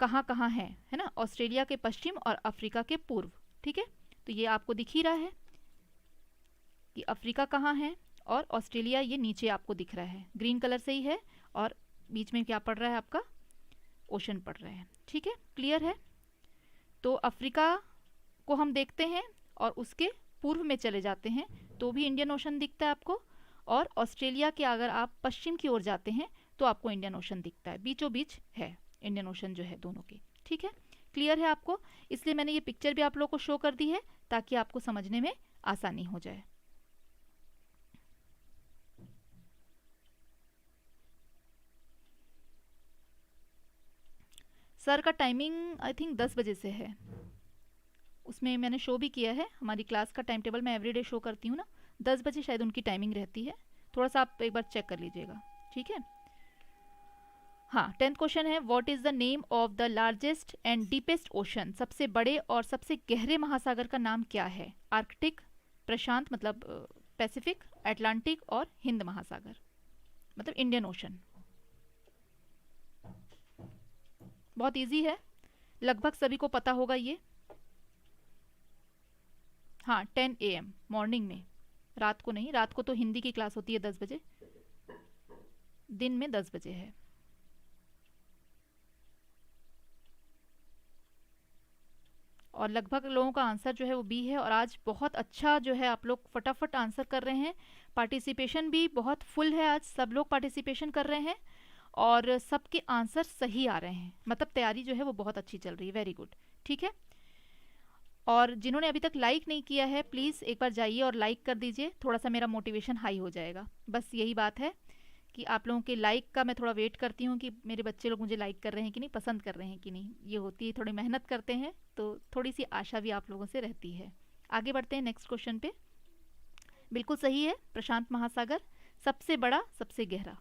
कहाँ कहाँ है ना, ऑस्ट्रेलिया के पश्चिम और अफ्रीका के पूर्व, ठीक है। तो ये आपको दिख ही रहा है कि अफ्रीका कहाँ है, और ऑस्ट्रेलिया ये नीचे आपको दिख रहा है, ग्रीन कलर से ही है, और बीच में क्या पड़ रहा है, आपका ओशन पड़ रहा है, ठीक है, क्लियर है। तो अफ्रीका को हम देखते हैं और उसके पूर्व में चले जाते हैं तो भी इंडियन ओशन दिखता है आपको, और ऑस्ट्रेलिया के अगर आप पश्चिम की ओर जाते हैं तो आपको इंडियन ओशन दिखता है, बीचों बीच है इंडियन ओशन जो है दोनों के, ठीक है। क्लियर है आपको, इसलिए मैंने ये पिक्चर भी आप लोगों को शो कर दी है ताकि आपको समझने में आसानी हो जाए। सर का टाइमिंग आई थिंक 10 बजे से है, उसमें मैंने शो भी किया है, हमारी क्लास का टाइम टेबल मैं एवरीडे शो करती हूँ ना, 10 बजे शायद उनकी टाइमिंग रहती है, थोड़ा सा आप एक बार चेक कर लीजिएगा, ठीक है। हाँ, 10th क्वेश्चन है, what is the name of the largest and deepest ocean. सबसे बड़े और सबसे गहरे महासागर का नाम क्या है। आर्कटिक, प्रशांत मतलब पैसिफिक, अटलांटिक और हिंद महासागर मतलब इंडियन ओशन। बहुत इजी है, लगभग सभी को पता होगा ये। हाँ, 10 AM मॉर्निंग में, रात को नहीं, रात को तो हिंदी की क्लास होती है 10 बजे, दिन में 10 बजे है। और लगभग लोगों का आंसर जो है वो बी है, और आज बहुत अच्छा जो है आप लोग फटाफट आंसर कर रहे हैं। पार्टिसिपेशन भी बहुत फुल है, आज सब लोग पार्टिसिपेशन कर रहे हैं और सबके आंसर सही आ रहे हैं, मतलब तैयारी जो है वो बहुत अच्छी चल रही है, वेरी गुड, ठीक है। और जिन्होंने अभी तक लाइक नहीं किया है प्लीज़ एक बार जाइए और लाइक कर दीजिए, थोड़ा सा मेरा मोटिवेशन हाई हो जाएगा, बस यही बात है कि आप लोगों के लाइक का मैं थोड़ा वेट करती हूँ कि मेरे बच्चे लोग मुझे लाइक कर रहे हैं कि नहीं, पसंद कर रहे हैं कि नहीं, ये होती है, थोड़ी मेहनत करते हैं तो थोड़ी सी आशा भी आप लोगों से रहती है। आगे बढ़ते हैं नेक्स्ट क्वेश्चन पे। बिल्कुल सही है, प्रशांत महासागर सबसे बड़ा सबसे गहरा।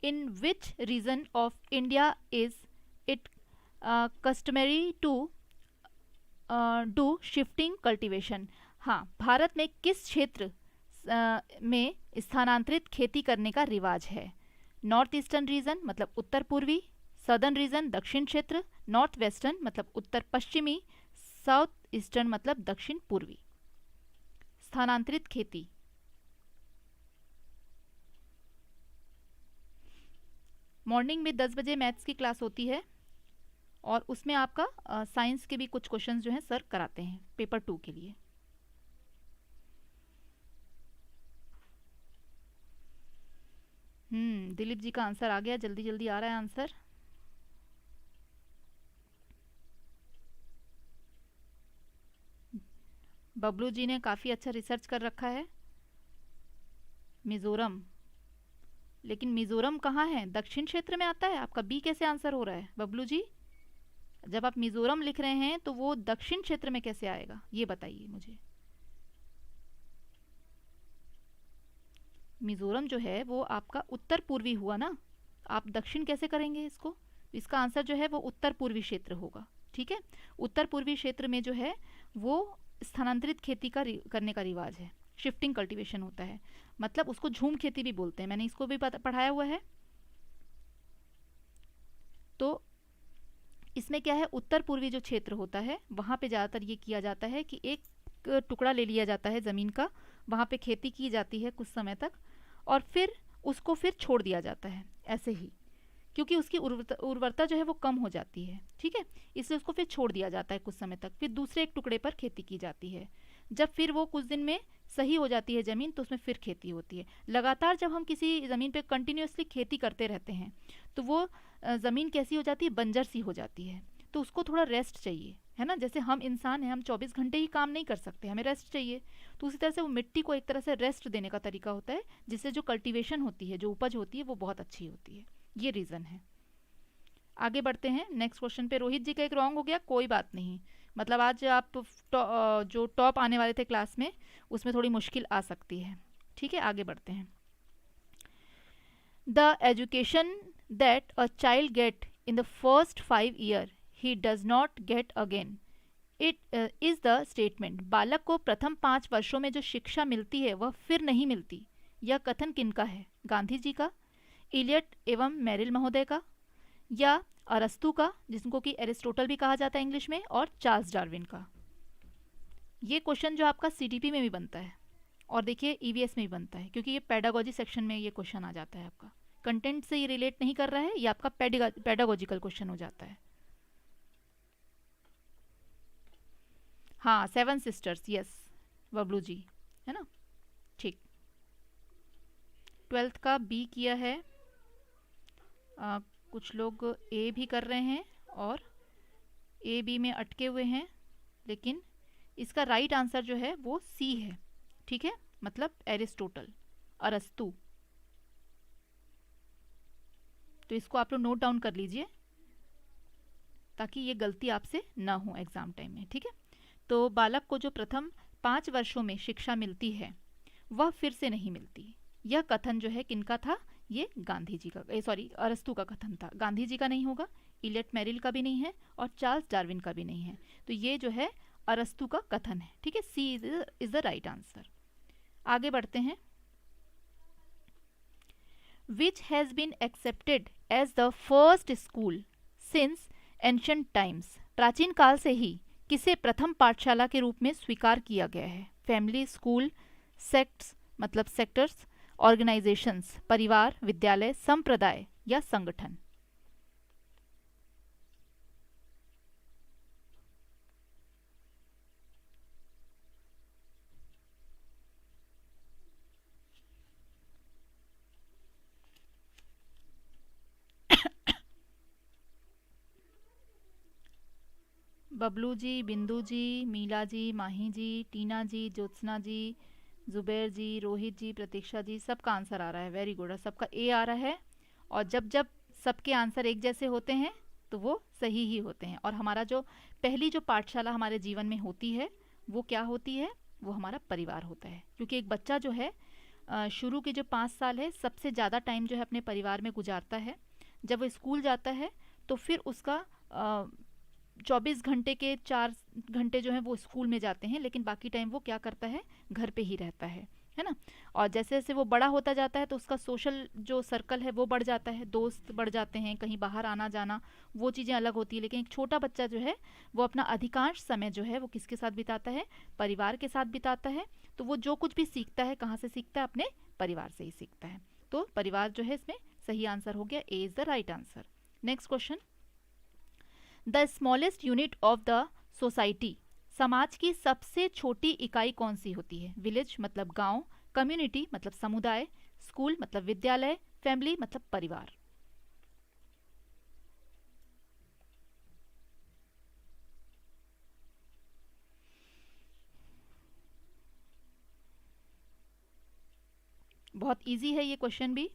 In which region of India is it customary to do shifting cultivation. हाँ, भारत में किस क्षेत्र में स्थानांतरित खेती करने का रिवाज है। नॉर्थ ईस्टर्न रीजन मतलब उत्तर पूर्वी, सदर्न रीजन दक्षिण क्षेत्र, नॉर्थ वेस्टर्न मतलब उत्तर पश्चिमी, साउथ ईस्टर्न मतलब दक्षिण पूर्वी। स्थानांतरित खेती, मॉर्निंग में 10 बजे मैथ्स की क्लास होती है और उसमें आपका साइंस के भी कुछ क्वेश्चंस जो हैं सर कराते हैं पेपर 2 के लिए। दिलीप जी का आंसर आ गया, जल्दी जल्दी आ रहा है आंसर। बबलू जी ने काफ़ी अच्छा रिसर्च कर रखा है। मिजोरम, लेकिन मिजोरम कहाँ है? दक्षिण क्षेत्र में आता है। आपका बी कैसे आंसर हो रहा है बबलू जी? जब आप मिजोरम लिख रहे हैं तो वो दक्षिण क्षेत्र में कैसे आएगा, ये बताइए मुझे। मिजोरम जो है वो आपका उत्तर पूर्वी हुआ ना, आप दक्षिण कैसे करेंगे इसको? इसका आंसर जो है वो उत्तर पूर्वी क्षेत्र होगा। ठीक है, उत्तर पूर्वी क्षेत्र में जो है वो स्थानांतरित खेती करने का रिवाज है, शिफ्टिंग कल्टीवेशन होता है, मतलब उसको झूम खेती भी बोलते हैं, मैंने इसको भी पढ़ाया हुआ है। तो इसमें क्या है, उत्तर पूर्वी जो क्षेत्र होता है वहाँ पे ज़्यादातर ये किया जाता है कि एक टुकड़ा ले लिया जाता है ज़मीन का, वहाँ पे खेती की जाती है कुछ समय तक और फिर उसको फिर छोड़ दिया जाता है ऐसे ही, क्योंकि उसकी उर्वरता जो है वो कम हो जाती है। ठीक है, इसलिए उसको फिर छोड़ दिया जाता है कुछ समय तक, फिर दूसरे एक टुकड़े पर खेती की जाती है। जब फिर वो कुछ दिन में सही हो जाती है ज़मीन तो उसमें फिर खेती होती है। लगातार जब हम किसी ज़मीन पे कंटिन्यूसली खेती करते रहते हैं तो वो ज़मीन कैसी हो जाती है, बंजर सी हो जाती है, तो उसको थोड़ा रेस्ट चाहिए, है ना। जैसे हम इंसान हैं, हम 24 घंटे ही काम नहीं कर सकते, हमें रेस्ट चाहिए, तो उसी तरह से वो मिट्टी को एक तरह से रेस्ट देने का तरीका होता है, जिससे जो कल्टीवेशन होती है, जो उपज होती है वो बहुत अच्छी होती है। ये रीज़न है। आगे बढ़ते हैं नेक्स्ट क्वेश्चन पे। रोहित जी का एक रॉन्ग हो गया, कोई बात नहीं, मतलब आज आप जो टॉप आने वाले थे क्लास में उसमें थोड़ी मुश्किल आ सकती है। ठीक है, आगे बढ़ते हैं। The education that a child get in the first 5 year he does not gate again, it is the statement. बालक को प्रथम 5 वर्षों में जो शिक्षा मिलती है वह फिर नहीं मिलती, यह कथन किनका है? गांधी जी का, इलियट एवं मेरिल महोदय का, या अरस्तु का जिनको कि एरिस्टोटल भी कहा जाता है इंग्लिश में, और चार्ल्स डार्विन का। ये क्वेश्चन जो आपका सीटीपी में भी बनता है और देखिए ईवीएस में भी बनता है, क्योंकि ये पेडागोजी सेक्शन में ये क्वेश्चन आ जाता है। आपका कंटेंट से ये रिलेट नहीं कर रहा है, ये आपका पेडागोजिकल क्वेश्चन हो जाता है। हाँ, 7 सिस्टर्स, यस बबलू जी, है ना। ठीक, 12th का बी किया है, कुछ लोग ए भी कर रहे हैं और ए बी में अटके हुए हैं, लेकिन इसका राइट आंसर जो है वो सी है। ठीक है, मतलब एरिस्टोटल, अरस्तु। तो इसको आप लोग नोट डाउन कर लीजिए ताकि ये गलती आपसे ना हो एग्जाम टाइम में। ठीक है, तो बालक को जो प्रथम 5 वर्षों में शिक्षा मिलती है वह फिर से नहीं मिलती, यह कथन जो है किनका था? ये गांधी जी का, सॉरी अरस्तु का कथन था। गांधी जी का नहीं होगा, इलियट मेरिल का भी नहीं है और चार्ल्स डार्विन का भी नहीं है, तो ये जो है अरस्तु का कथन है। ठीक है, C is the right answer. आगे बढ़ते हैं। Which has been accepted as the first school since ancient times, प्राचीन काल से ही किसे प्रथम पाठशाला के रूप में स्वीकार किया गया है? फैमिली, स्कूल, सेक्ट्स मतलब सेक्टर्स, ऑर्गेनाइजेशंस परिवार, विद्यालय, संप्रदाय या संगठन। बबलू जी, बिंदु जी, मीला जी, माही जी, टीना जी, ज्योत्सना जी, जुबैर जी, रोहित जी, प्रतीक्षा जी, सबका आंसर आ रहा है। वेरी गुड, सबका ए आ रहा है। और जब जब सबके आंसर एक जैसे होते हैं तो वो सही ही होते हैं। और हमारा जो पहली जो पाठशाला हमारे जीवन में होती है वो क्या होती है? वो हमारा परिवार होता है, क्योंकि एक बच्चा जो है शुरू के जो 5 साल है सबसे ज़्यादा टाइम जो है अपने परिवार में गुजारता है। जब वो स्कूल जाता है तो फिर उसका 24 घंटे के 4 घंटे जो है वो स्कूल में जाते हैं, लेकिन बाकी टाइम वो क्या करता है? घर पे ही रहता है है ना। और जैसे जैसे वो बड़ा होता जाता है तो उसका सोशल जो सर्कल है वो बढ़ जाता है, दोस्त बढ़ जाते हैं, कहीं बाहर आना जाना, वो चीज़ें अलग होती है। लेकिन एक छोटा बच्चा जो है वो अपना अधिकांश समय जो है वो किसके साथ बिताता है, परिवार के साथ बिताता है। तो वो जो कुछ भी सीखता है कहाँ से सीखता है, अपने परिवार से ही सीखता है। तो परिवार जो है इसमें सही आंसर हो गया, A is the right answer. Next question, the smallest unit of the society, समाज की सबसे छोटी इकाई कौन सी होती है। विलेज मतलब गांव, कम्युनिटी मतलब समुदाय, स्कूल मतलब विद्यालय, फैमिली मतलब परिवार। बहुत इजी है ये क्वेश्चन भी।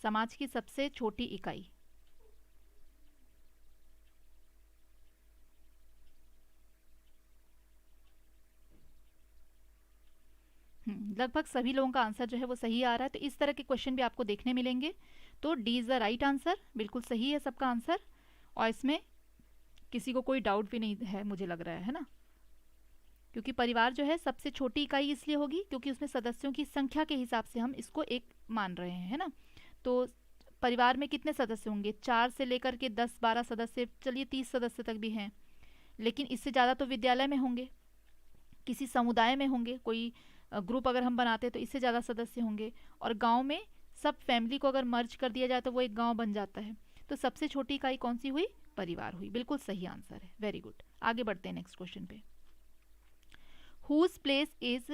समाज की सबसे छोटी इकाई, लगभग सभी लोगों का आंसर जो है वो सही आ रहा है। तो इस तरह के क्वेश्चन भी आपको देखने मिलेंगे। तो D is the right answer, बिल्कुल सही है सबका आंसर। और इसमें किसी को कोई डाउट भी नहीं है मुझे लग रहा है ना, क्योंकि परिवार जो है सबसे छोटी इकाई इसलिए होगी क्योंकि उसमें सदस्यों की संख्या के हिसाब से हम इसको एक मान रहे हैं, है ना। तो परिवार में कितने सदस्य होंगे, 4 से लेकर के 10-12 सदस्य, चलिए 30 सदस्य तक भी हैं। लेकिन इससे ज़्यादा तो विद्यालय में होंगे, किसी समुदाय में होंगे, कोई ग्रुप अगर हम बनाते हैं तो इससे ज़्यादा सदस्य होंगे। और गांव में सब फैमिली को अगर मर्ज कर दिया जाए तो वो एक गांव बन जाता है। तो सबसे छोटी इकाई कौन सी हुई, परिवार हुई, बिल्कुल सही आंसर है, वेरी गुड। आगे बढ़ते हैं नेक्स्ट क्वेश्चन पे। Whose place is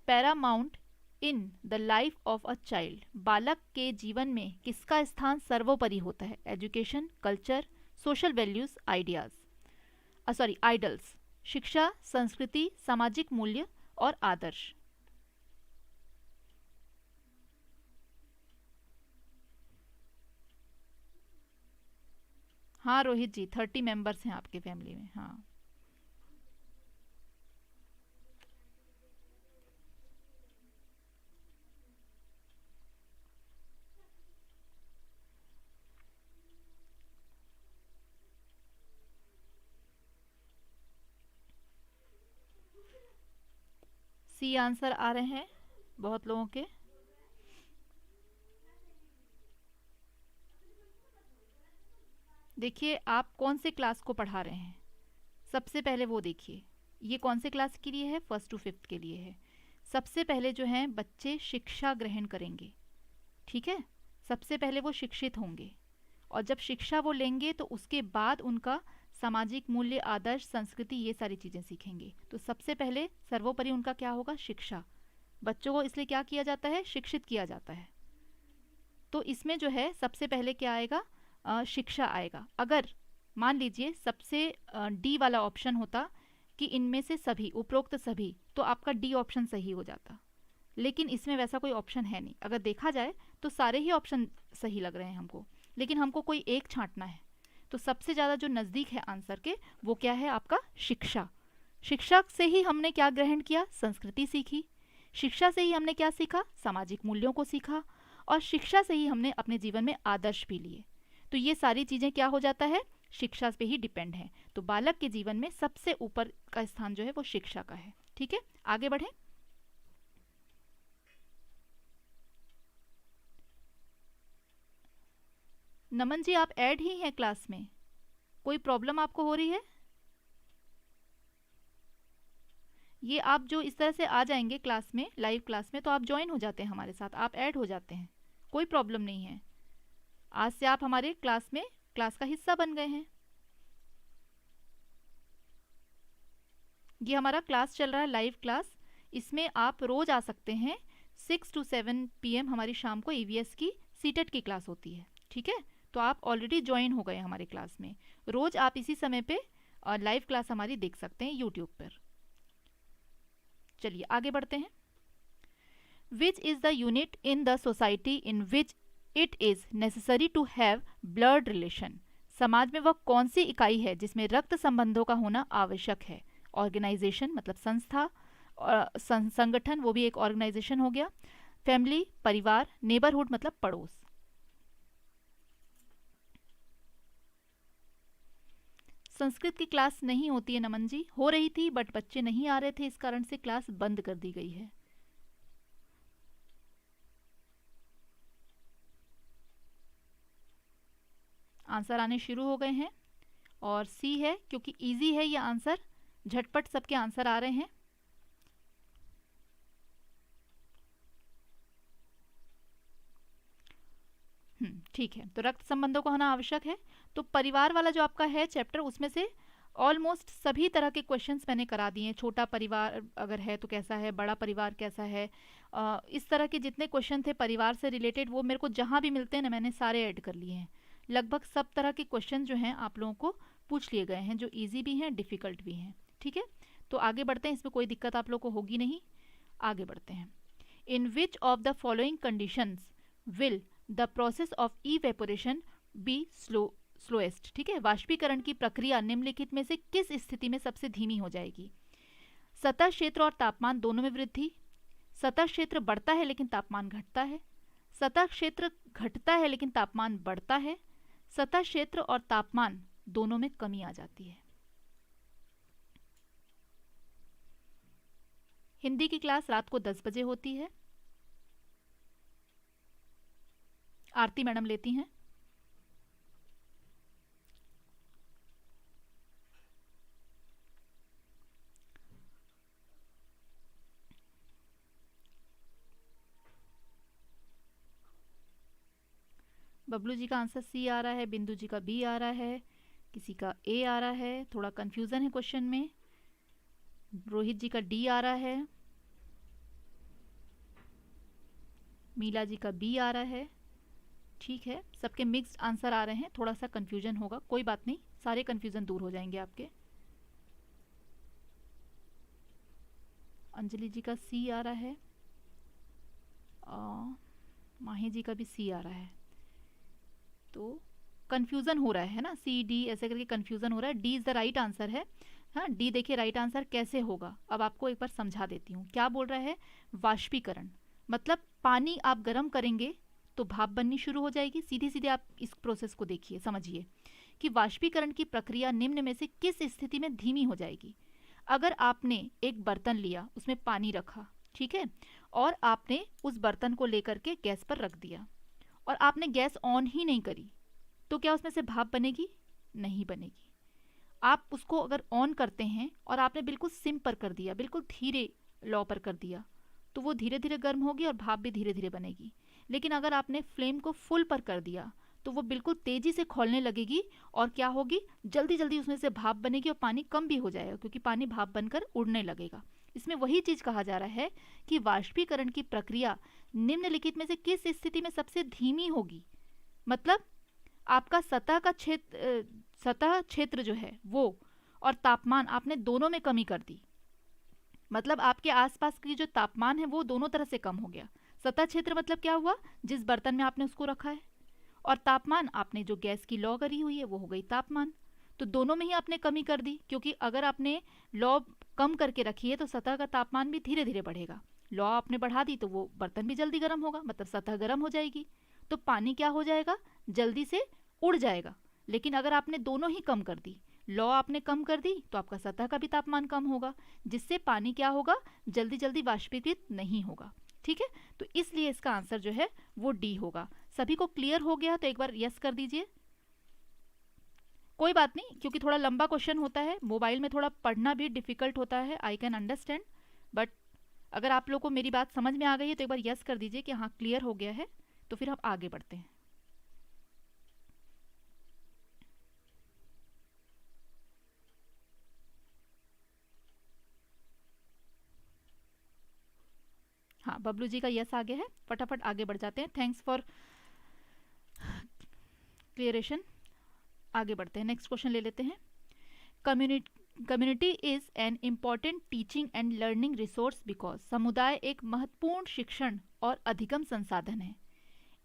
paramount in the life of a child, बालक के जीवन में किसका स्थान सर्वोपरि होता है। Education, culture, social values, ideas, sorry idols, शिक्षा, संस्कृति, सामाजिक मूल्य और आदर्श। हाँ रोहित जी, 30 मेंबर्स हैं आपके फैमिली में, हाँ। सी आंसर आ रहे हैं बहुत लोगों के। देखिए आप कौन से क्लास को पढ़ा रहे हैं, सबसे पहले वो देखिए। ये कौन से क्लास के लिए है, 1st to 5th के लिए है। सबसे पहले जो है बच्चे शिक्षा ग्रहण करेंगे, ठीक है। सबसे पहले वो शिक्षित होंगे, और जब शिक्षा वो लेंगे तो उसके बाद उनका सामाजिक मूल्य, आदर्श, संस्कृति, ये सारी चीज़ें सीखेंगे। तो सबसे पहले सर्वोपरि उनका क्या होगा, शिक्षा। बच्चों को इसलिए क्या किया जाता है, शिक्षित किया जाता है। तो इसमें जो है सबसे पहले क्या आएगा, शिक्षा आएगा। अगर मान लीजिए सबसे डी वाला ऑप्शन होता कि इनमें से सभी, उपरोक्त सभी, तो आपका डी ऑप्शन सही हो जाता। लेकिन इसमें वैसा कोई ऑप्शन है नहीं। अगर देखा जाए तो सारे ही ऑप्शन सही लग रहे हैं हमको, लेकिन हमको कोई एक छांटना है। तो सबसे ज़्यादा जो नज़दीक है आंसर के वो क्या है, आपका शिक्षा। शिक्षा से ही हमने क्या ग्रहण किया, संस्कृति सीखी। शिक्षा से ही हमने क्या सीखा, सामाजिक मूल्यों को सीखा। और शिक्षा से ही हमने अपने जीवन में आदर्श भी लिए। तो ये सारी चीज़ें क्या हो जाता है, शिक्षा पे ही डिपेंड है। तो बालक के जीवन में सबसे ऊपर का स्थान जो है वो शिक्षा का है, ठीक है। आगे बढ़ें। नमन जी आप ऐड ही हैं क्लास में, कोई प्रॉब्लम आपको हो रही है। ये आप जो इस तरह से आ जाएंगे क्लास में, लाइव क्लास में, तो आप ज्वाइन हो जाते हैं हमारे साथ, आप ऐड हो जाते हैं, कोई प्रॉब्लम नहीं है। आज से आप हमारे क्लास में, क्लास का हिस्सा बन गए हैं। ये हमारा क्लास चल रहा है, लाइव क्लास। इसमें आप रोज आ सकते हैं। 6 to 7 PM हमारी शाम को EVS की सीटेट की क्लास होती है, ठीक है। तो आप ऑलरेडी ज्वाइन हो गए हमारी क्लास में। रोज आप इसी समय पे लाइव क्लास हमारी देख सकते हैं यूट्यूब पर। चलिए आगे बढ़ते हैं। Which is the unit in the society in which it is necessary to have blood relation, समाज में वह कौन सी इकाई है जिसमें रक्त संबंधों का होना आवश्यक है। ऑर्गेनाइजेशन मतलब संस्था, और संगठन, वो भी एक ऑर्गेनाइजेशन हो गया। फैमिली परिवार, नेबरहुड मतलब पड़ोस। संस्कृत की क्लास नहीं होती है नमन जी, हो रही थी बट बच्चे नहीं आ रहे थे, इस कारण से क्लास बंद कर दी गई है। आंसर आने शुरू हो गए हैं और सी है, क्योंकि इजी है ये आंसर, झटपट सबके आंसर आ रहे हैं। ठीक है, तो रक्त संबंधों को होना आवश्यक है। तो परिवार वाला जो आपका है चैप्टर, उसमें से ऑलमोस्ट सभी तरह के क्वेश्चंस मैंने करा दिए हैं। छोटा परिवार अगर है तो कैसा है, बड़ा परिवार कैसा है, इस तरह के जितने क्वेश्चन थे परिवार से रिलेटेड, वो मेरे को जहाँ भी मिलते हैं ना मैंने सारे ऐड कर लिए हैं। लगभग सब तरह के क्वेश्चन जो हैं आप लोगों को पूछ लिए गए हैं, जो ईजी भी हैं डिफ़िकल्ट भी हैं। ठीक है, तो आगे बढ़ते हैं, इसमें कोई दिक्कत आप लोग को होगी नहीं। आगे बढ़ते हैं। In which of the following conditions will the process of evaporation be slowest. ठीक है, वाष्पीकरण की प्रक्रिया निम्नलिखित में से किस स्थिति में सबसे धीमी हो जाएगी? सतह क्षेत्र और तापमान दोनों में वृद्धि, सतह क्षेत्र बढ़ता है लेकिन तापमान घटता है, सतह क्षेत्र घटता है लेकिन तापमान बढ़ता है, सतह क्षेत्र और तापमान दोनों में कमी आ जाती है। हिंदी की क्लास रात को 10 बजे होती है, आरती मैडम लेती हैं। बबलू जी का आंसर सी आ रहा है, बिंदु जी का बी आ रहा है, किसी का ए आ रहा है, थोड़ा कंफ्यूजन है क्वेश्चन में। रोहित जी का डी आ रहा है, मीला जी का बी आ रहा है। ठीक है, सबके मिक्स्ड आंसर आ रहे हैं, थोड़ा सा कंफ्यूजन होगा, कोई बात नहीं, सारे कंफ्यूजन दूर हो जाएंगे आपके। अंजलि जी का सी आ रहा है, माही जी का भी सी आ रहा है। तो कंफ्यूजन हो रहा है ना, सी डी ऐसे करके कंफ्यूजन हो रहा है। D is the right answer है। हाँ, डी देखिए राइट आंसर कैसे होगा, अब आपको एक बार समझा देती हूँ। क्या बोल रहा है? वाष्पीकरण मतलब पानी आप गर्म करेंगे तो भाप बननी शुरू हो जाएगी। सीधे सीधे आप इस प्रोसेस को देखिए, समझिए कि वाष्पीकरण की प्रक्रिया निम्न में से किस स्थिति में धीमी हो जाएगी? अगर आपने एक बर्तन लिया, उसमें पानी रखा, ठीक है, और आपने उस बर्तन को लेकर के गैस पर रख दिया और आपने गैस ऑन ही नहीं करी, तो क्या उसमें से भाप बनेगी? नहीं बनेगी। आप उसको अगर ऑन करते हैं और आपने बिल्कुल सिम पर कर दिया, बिल्कुल धीरे लौ पर कर दिया, तो वो धीरे धीरे गर्म होगी और भाप भी धीरे धीरे बनेगी। लेकिन अगर आपने फ्लेम को फुल पर कर दिया तो वो बिल्कुल तेज़ी से खौलने लगेगी और क्या होगी, जल्दी जल्दी उसमें से भाप बनेगी और पानी कम भी हो जाएगा, क्योंकि पानी भाप बनकर उड़ने लगेगा। इसमें वही चीज़ कहा जा रहा है कि वाष्पीकरण की प्रक्रिया निम्नलिखित में से किस स्थिति में सबसे धीमी होगी? मतलब आपका सतह क्षेत्र जो है वो और तापमान आपने दोनों में कमी कर दी, मतलब आपके आसपास की जो तापमान है वो दोनों तरह से कम हो गया। सतह क्षेत्र मतलब क्या हुआ? जिस बर्तन में आपने उसको रखा है, और तापमान आपने जो गैस की लौ करी हुई है वो हो गई तापमान। तो दोनों में ही आपने कमी कर दी, क्योंकि अगर आपने लौ कम करके रखी है तो सतह का तापमान भी धीरे धीरे बढ़ेगा। लौ आपने बढ़ा दी तो वो बर्तन भी जल्दी गर्म होगा, मतलब सतह गर्म हो जाएगी, तो पानी क्या हो जाएगा? जल्दी से उड़ जाएगा। लेकिन अगर आपने दोनों ही कम कर दी, लौ आपने कम कर दी, तो आपका सतह का भी तापमान कम होगा, जिससे पानी क्या होगा? जल्दी जल्दी वाष्पीकृत नहीं होगा। ठीक है, तो इसलिए इसका आंसर जो है वो डी होगा। सभी को क्लियर हो गया तो एक बार यस कर दीजिए। कोई बात नहीं, क्योंकि थोड़ा लंबा क्वेश्चन होता है, मोबाइल में थोड़ा पढ़ना भी डिफ़िकल्ट होता है, आई कैन अंडरस्टैंड, बट अगर आप लोग को मेरी बात समझ में आ गई है तो एक बार यस कर दीजिए कि हाँ क्लियर हो गया है। तो फिर हम आगे बढ़ते हैं। हाँ, बबलू जी का यस आ गया है, फटाफट आगे बढ़ जाते हैं। Thanks for clarification. आगे बढ़ते हैं, नेक्स्ट क्वेश्चन ले लेते हैं। Community is an important teaching and learning resource because समुदाय एक महत्वपूर्ण शिक्षण और अधिगम संसाधन है।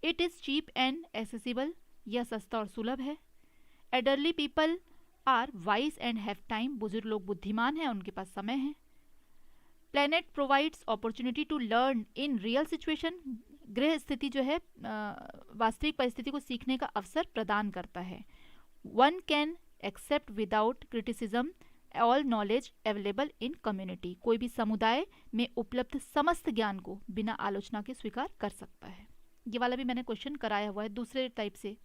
It is cheap and accessible, यह सस्ता और सुलभ है। Elderly people are wise and have time, बुजुर्ग लोग बुद्धिमान हैं, उनके पास समय है। Planet provides opportunity to learn in real situation, गृह स्थिति जो है वास्तविक परिस्थिति को सीखने का अवसर प्रदान करता है। One can accept without criticism all knowledge available in community. कोई भी समुदाय में उपलब्ध समस्त ज्ञान को बिना आलोचना के स्वीकार कर सकता है। ये वाला भी मैंने क्वेश्चन कराया हुआ है दूसरे टाइप से।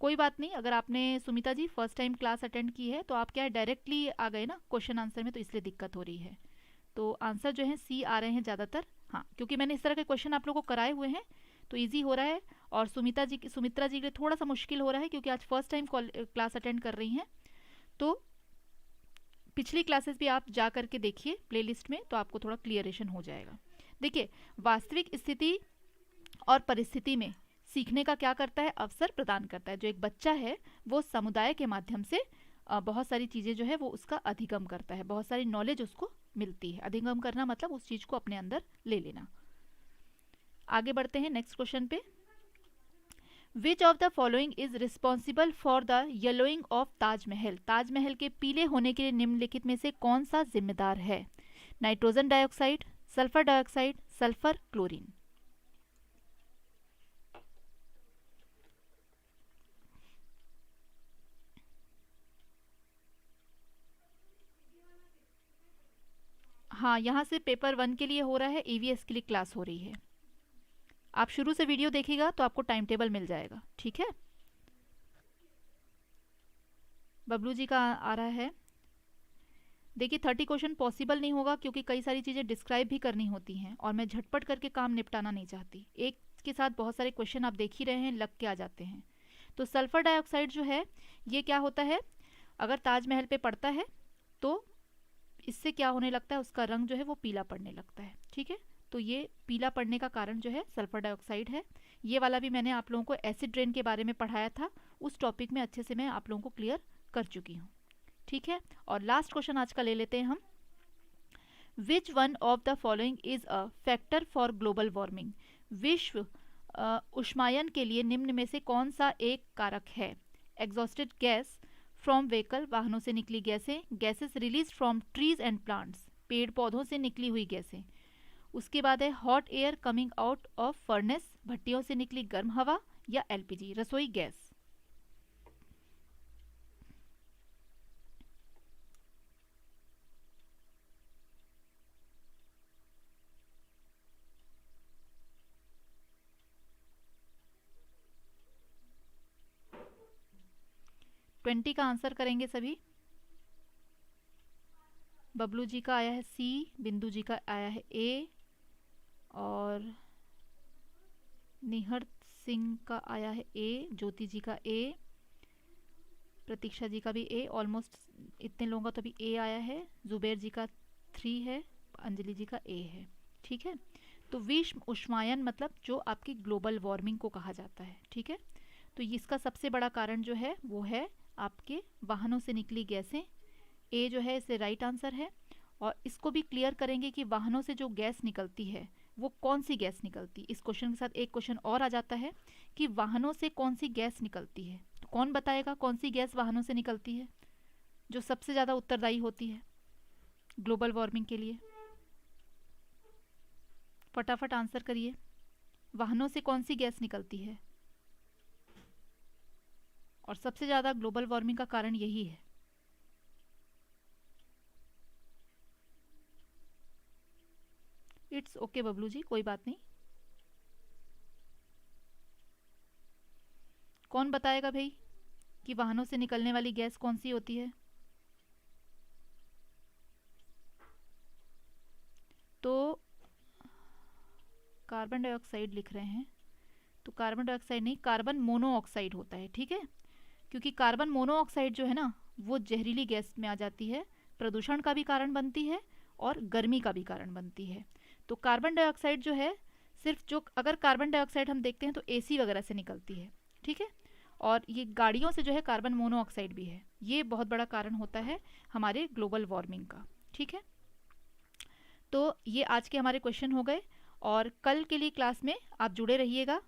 कोई बात नहीं, अगर आपने सुमिता जी फर्स्ट टाइम क्लास अटेंड की है तो आप क्या है डायरेक्टली आ गए ना क्वेश्चन आंसर में, तो इसलिए दिक्कत हो रही है। तो आंसर जो है सी आ रहे हैं ज़्यादातर। हाँ, क्योंकि मैंने इस तरह के क्वेश्चन आप लोगों को कराए हुए हैं तो इजी हो रहा है। और सुमित्रा जी के लिए थोड़ा सा मुश्किल हो रहा है क्योंकि आज फर्स्ट टाइम क्लास अटेंड कर रही हैं। तो पिछली क्लासेस भी आप जा करके देखिए प्लेलिस्ट में, तो आपको थोड़ा क्लियरेशन हो जाएगा। देखिए, वास्तविक स्थिति और परिस्थिति में सीखने का क्या करता है, अवसर प्रदान करता है। जो एक बच्चा है वो समुदाय के माध्यम से बहुत सारी चीज़ें जो है वो उसका अधिगम करता है, बहुत सारी नॉलेज उसको मिलती है। अधिगम करना मतलब उस चीज़ को अपने अंदर ले लेना। आगे बढ़ते हैं नेक्स्ट क्वेश्चन पे। विच of the following is responsible for the yellowing of Taj Mahal. Taj Mahal के पीले होने के लिए निम्नलिखित में से कौन सा जिम्मेदार है? Nitrogen dioxide, sulphur dioxide, sulphur, chlorine. हाँ, यहाँ से पेपर 1 के लिए हो रहा है, ईवीएस के लिए क्लास हो रही है। आप शुरू से वीडियो देखिएगा तो आपको टाइम टेबल मिल जाएगा, ठीक है। बबलू जी का आ रहा है। देखिए 30 क्वेश्चन पॉसिबल नहीं होगा क्योंकि कई सारी चीज़ें डिस्क्राइब भी करनी होती हैं और मैं झटपट करके काम निपटाना नहीं चाहती। एक के साथ बहुत सारे क्वेश्चन आप देख ही रहे हैं, लग के आ जाते हैं। तो सल्फर डाइऑक्साइड जो है ये क्या होता है, अगर ताजमहल पे पड़ता है तो इससे क्या होने लगता है, उसका रंग जो है वो पीला पड़ने लगता है, ठीक है। तो ये पीला पड़ने का कारण जो है सल्फर डाइऑक्साइड है। ये वाला भी मैंने आप लोगों को एसिड रेन के बारे में पढ़ाया था, उस टॉपिक में अच्छे से मैं आप लोगों को क्लियर कर चुकी हूँ, ठीक है। और लास्ट क्वेश्चन आज का ले लेते हैं हम। Which one of the following is a factor for global warming. विश्व उष्मायन के लिए निम्न में से कौन सा एक कारक है? एग्जॉस्टेड गैस फ्रॉम व्हीकल, वाहनों से निकली गैसें, gases release from trees and plants, पेड़ पौधों से निकली हुई गैसें। उसके बाद है hot air coming out of furnace, भट्टियों से निकली गर्म हवा, या एलपीजी, रसोई गैस। ट्वेंटी का आंसर करेंगे सभी। बबलू जी का आया है सी, बिंदु जी का आया है ए, और निहर सिंह का आया है ए, ज्योति जी का ए, प्रतीक्षा जी का भी ए, ऑलमोस्ट इतने लोगों का तो अभी ए आया है। जुबैर जी का 3 है, अंजलि जी का ए है, ठीक है। तो विश्व उष्मायन मतलब जो आपकी ग्लोबल वार्मिंग को कहा जाता है, ठीक है। तो इसका सबसे बड़ा कारण जो है वो है आपके वाहनों से निकली गैसें। ए जो है इसे राइट आंसर है। और इसको भी क्लियर करेंगे कि वाहनों से जो गैस निकलती है वो कौन सी गैस निकलती है। इस क्वेश्चन के साथ एक क्वेश्चन और आ जाता है कि वाहनों से कौन सी गैस निकलती है, तो कौन बताएगा कौन सी गैस वाहनों से निकलती है जो सबसे ज़्यादा उत्तरदायी होती है ग्लोबल वार्मिंग के लिए? फटाफट आंसर करिए, वाहनों से कौन सी गैस निकलती है और सबसे ज़्यादा ग्लोबल वार्मिंग का कारण यही है। इट्स ओके बबलू जी, कोई बात नहीं। कौन बताएगा भाई कि वाहनों से निकलने वाली गैस कौन सी होती है? तो कार्बन डाइऑक्साइड लिख रहे हैं, तो कार्बन डाइऑक्साइड नहीं, कार्बन मोनोऑक्साइड होता है, ठीक है। क्योंकि कार्बन मोनोऑक्साइड जो है ना वो जहरीली गैस में आ जाती है, प्रदूषण का भी कारण बनती है और गर्मी का भी कारण बनती है। तो कार्बन डाइऑक्साइड जो है सिर्फ जो, अगर कार्बन डाइऑक्साइड हम देखते हैं तो एसी वगैरह से निकलती है, ठीक है। और ये गाड़ियों से जो है कार्बन मोनोऑक्साइड भी है, ये बहुत बड़ा कारण होता है हमारे ग्लोबल वार्मिंग का, ठीक है। तो ये आज के हमारे क्वेश्चन हो गए और कल के लिए क्लास में आप जुड़े रहिएगा।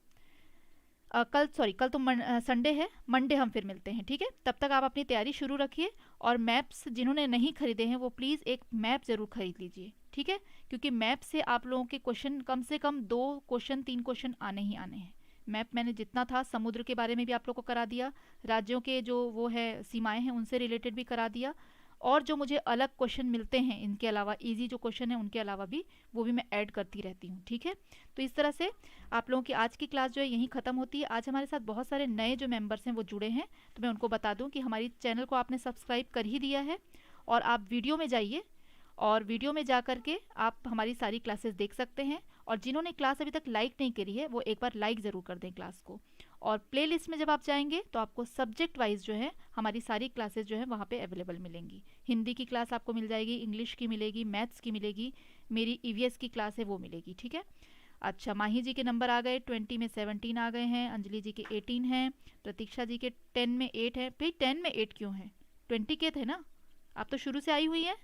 कल तो संडे है, मंडे हम फिर मिलते हैं, ठीक है। तब तक आप अपनी तैयारी शुरू रखिए और मैप्स जिन्होंने नहीं खरीदे हैं वो प्लीज़ एक मैप ज़रूर खरीद लीजिए, ठीक है। क्योंकि मैप से आप लोगों के क्वेश्चन कम से कम 2 क्वेश्चन 3 क्वेश्चन आने ही आने हैं। मैप मैंने जितना था, समुद्र के बारे में भी आप लोग को करा दिया, राज्यों के जो वो है सीमाएं हैं उनसे रिलेटेड भी करा दिया, और जो मुझे अलग क्वेश्चन मिलते हैं इनके अलावा, इजी जो क्वेश्चन है उनके अलावा भी, वो भी मैं ऐड करती रहती हूँ। ठीक है, तो इस तरह से आप लोगों की आज की क्लास जो है यहीं ख़त्म होती है। आज हमारे साथ बहुत सारे नए जो मेंबर्स हैं वो जुड़े हैं, तो मैं उनको बता दूं कि हमारी चैनल को आपने सब्सक्राइब कर ही दिया है, और आप वीडियो में जाइए और वीडियो में जा कर के आप हमारी सारी क्लासेस देख सकते हैं। और जिन्होंने क्लास अभी तक लाइक नहीं करी है वो एक बार लाइक ज़रूर कर दें क्लास को। और प्लेलिस्ट में जब आप जाएंगे तो आपको सब्जेक्ट वाइज जो है हमारी सारी क्लासेस जो है वहाँ पे अवेलेबल मिलेंगी। हिंदी की क्लास आपको मिल जाएगी, इंग्लिश की मिलेगी, मैथ्स की मिलेगी, मेरी ईवीएस की क्लास है वो मिलेगी। ठीक है, अच्छा, माही जी के नंबर आ गए, 20 में 17 आ गए हैं, अंजलि जी के 18 हैं, प्रतीक्षा जी के 10 में 8 है। भाई 10 में 8 क्यों है? 20 के थे ना, आप तो शुरू से आई हुई है,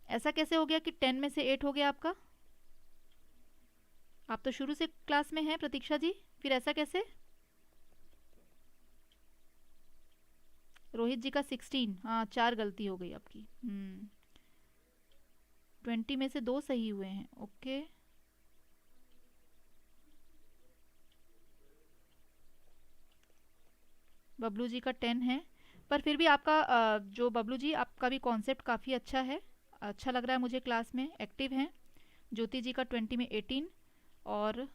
ऐसा कैसे हो गया कि 10 में से 8 हो गया आपका? आप तो शुरू से क्लास में हैं प्रतीक्षा जी, फिर ऐसा कैसे? रोहित जी का 16, हाँ 4 गलती हो गई आपकी। 20 में से 2 सही हुए हैं, ओके। बबलू जी का 10 है, पर फिर भी आपका जो बबलू जी आपका भी कॉन्सेप्ट काफ़ी अच्छा है, अच्छा लग रहा है मुझे, क्लास में एक्टिव हैं। ज्योति जी का 20 में 18, और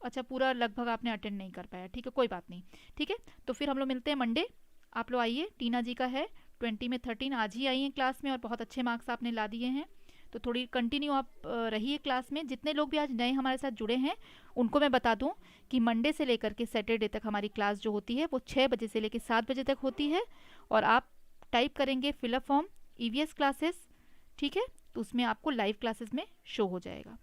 अच्छा पूरा लगभग आपने अटेंड नहीं कर पाया, ठीक है कोई बात नहीं। ठीक है, तो फिर हम लोग मिलते हैं मंडे, आप लोग आइए। टीना जी का है 20 में 13, आज ही आई हैं क्लास में और बहुत अच्छे मार्क्स आपने ला दिए हैं, तो थोड़ी कंटिन्यू आप रहिए क्लास में। जितने लोग भी आज नए हमारे साथ जुड़े हैं उनको मैं बता दूं कि मंडे से लेकर के सैटरडे तक हमारी क्लास जो होती है वो 6 बजे से लेकर 7 बजे तक होती है, और आप टाइप करेंगे फिलअप फॉर्म ईवीएस क्लासेस, ठीक है, तो उसमें आपको लाइव क्लासेस में शो हो जाएगा।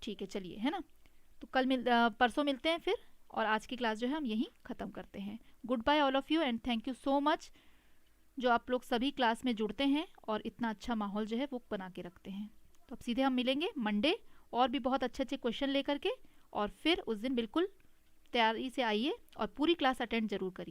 ठीक है, चलिए, है ना, तो परसों मिलते हैं फिर, और आज की क्लास जो है हम यहीं ख़त्म करते हैं। Goodbye all of you and thank you so much, जो आप लोग सभी क्लास में जुड़ते हैं और इतना अच्छा माहौल जो है वो बना के रखते हैं। तो अब सीधे हम मिलेंगे मंडे, और भी बहुत अच्छे अच्छे क्वेश्चन लेकर के, और फिर उस दिन बिल्कुल तैयारी से आइए और पूरी क्लास अटेंड ज़रूर करिए।